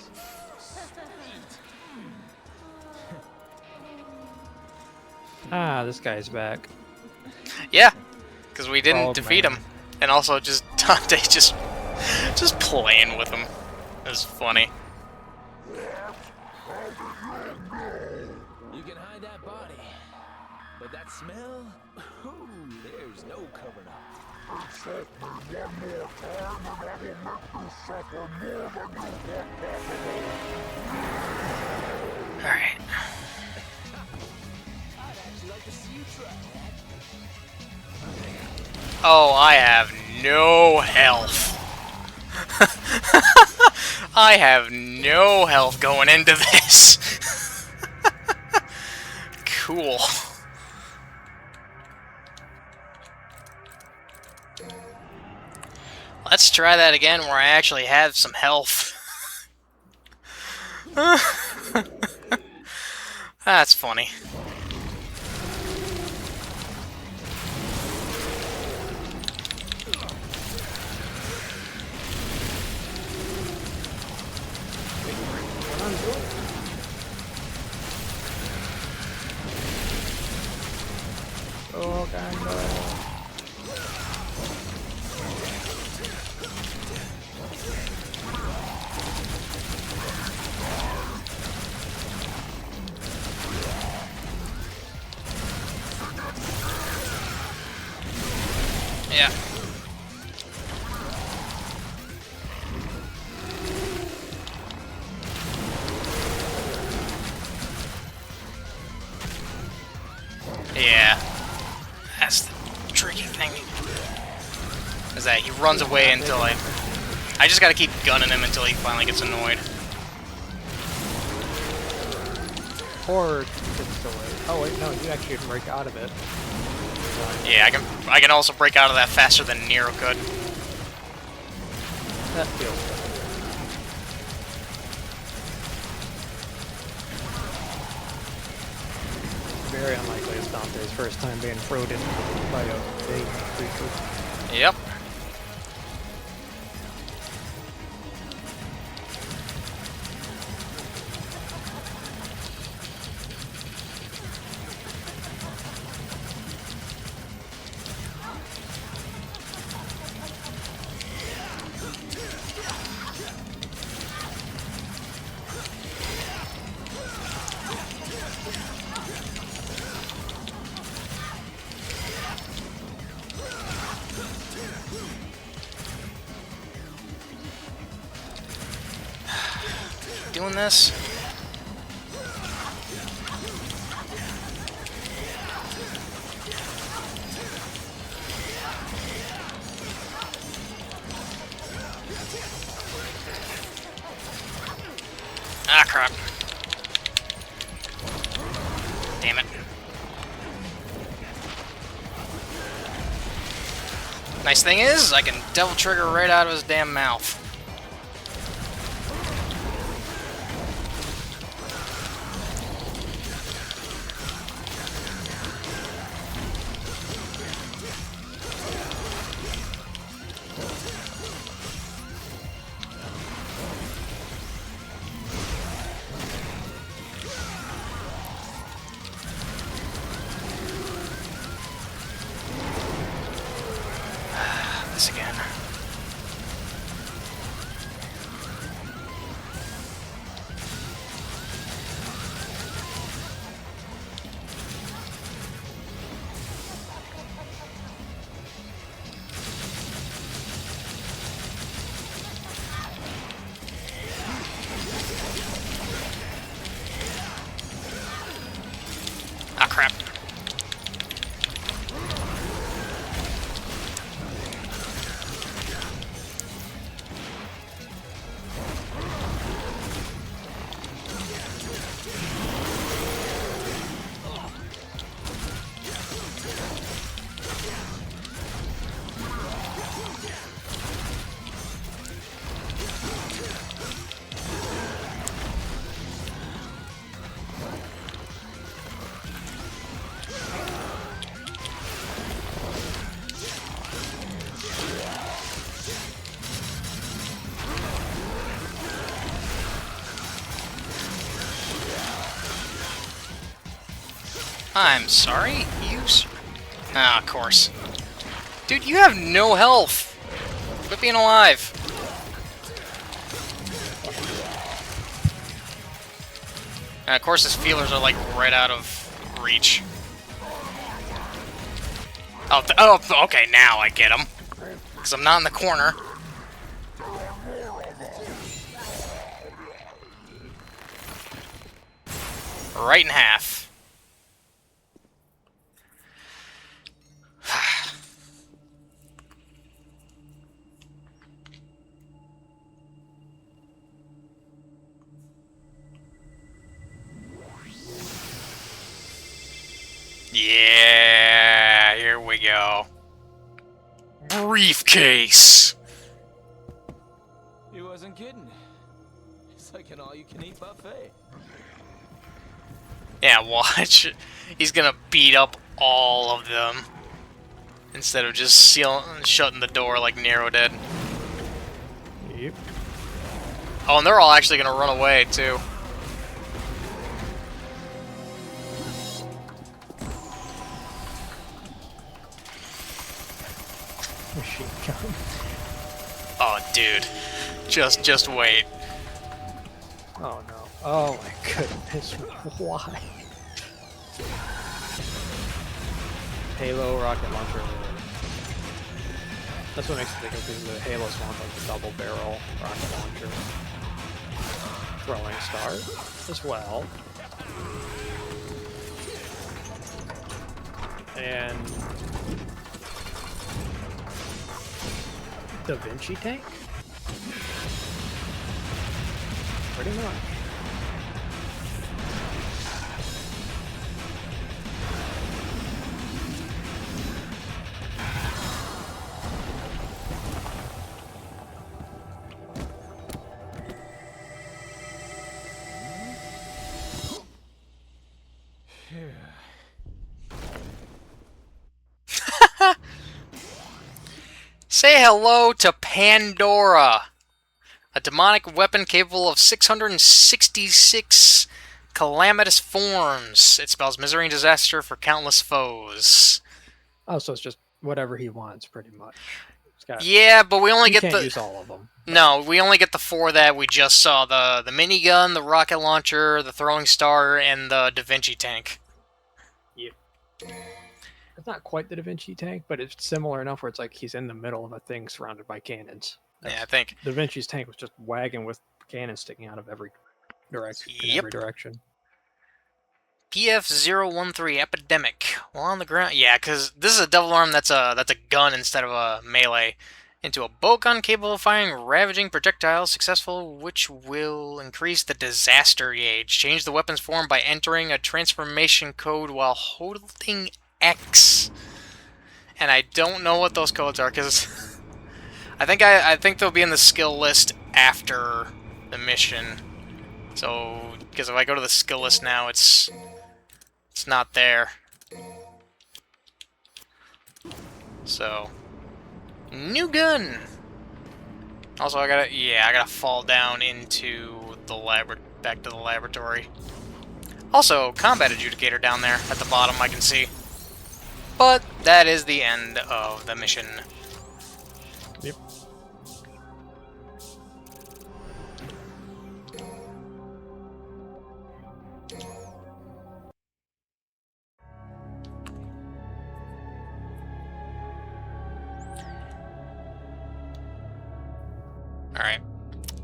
Ah, this guy's back. Yeah, because we didn't Oh, defeat man. him, and also just Dante just playing with him. It was funny. You can hide that body, but that smell? Ooh, there's no covering up. All right. I'd actually like to see you try that. Oh, I have no health. I have no health going into this. Cool. Let's try that again where I actually have some health. That's funny. Oh, God, no. Yeah. Yeah. That's the tricky thing. Is that he runs away until I just gotta keep gunning him until he finally gets annoyed. Or it's delayed. Oh wait, no, you actually can break out of it. Yeah, I can also break out of that faster than Nero could. That feels good. Very unlikely it's Dante's first time being thrown in by a big creature. Yep. Doing this. Nice thing is, I can devil trigger right out of his damn mouth. This again. Ah, crap. I'm sorry, Ah, of course. Dude, you have no health! Quit being alive! And of course his feelers are like right out of reach. Oh, okay, now I get him. Because I'm not in the corner. Right in half. Yeah, here we go. Briefcase! He wasn't kidding. It's like an all-you-can-eat buffet. Yeah, watch. He's gonna beat up all of them. Instead of just shutting the door like Nero did. Yep. Oh, and they're all actually gonna run away, too. Machine gun. Oh, dude. Just wait. Oh no. Oh my goodness. Why? Halo rocket launcher. That's what makes me think of because the Halo spawned like the double barrel rocket launcher. Throwing star as well. And Da Vinci tank? Pretty much. Say hello to Pandora, a demonic weapon capable of 666 calamitous forms. It spells misery and disaster for countless foes. Oh, so it's just whatever he wants, pretty much. It's got, Yeah, but we only you get can't the... use all of them. No, we only get the 4 that we just saw. The minigun, the rocket launcher, the throwing star, and the Da Vinci tank. Yep. It's not quite the Da Vinci tank, but it's similar enough where it's like he's in the middle of a thing surrounded by cannons. Yeah, I think. Da Vinci's tank was just wagging with cannons sticking out of every direction. In Yep. every direction. PF-013 Epidemic. While on the ground... Yeah, because this is a double arm that's a gun instead of a melee. Into a bow gun capable of firing ravaging projectiles, successful, which will increase the disaster gauge. Change the weapon's form by entering a transformation code while holding X. and I don't know what those codes are because I think they'll be in the skill list after the mission. So because if I go to the skill list now, it's not there. So new gun. Also, I gotta fall down into the back to the laboratory. Also, combat adjudicator down there at the bottom, I can see. But that is the end of the mission. Yep. Alright.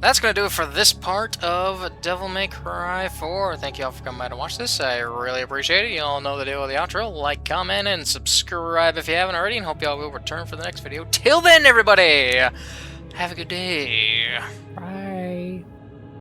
That's going to do it for this part of Devil May Cry 4. Thank you all for coming by to watch this. I really appreciate it. You all know the deal with the outro. Like, comment, and subscribe if you haven't already. And hope you all will return for the next video. Till then, everybody! Have a good day. Bye.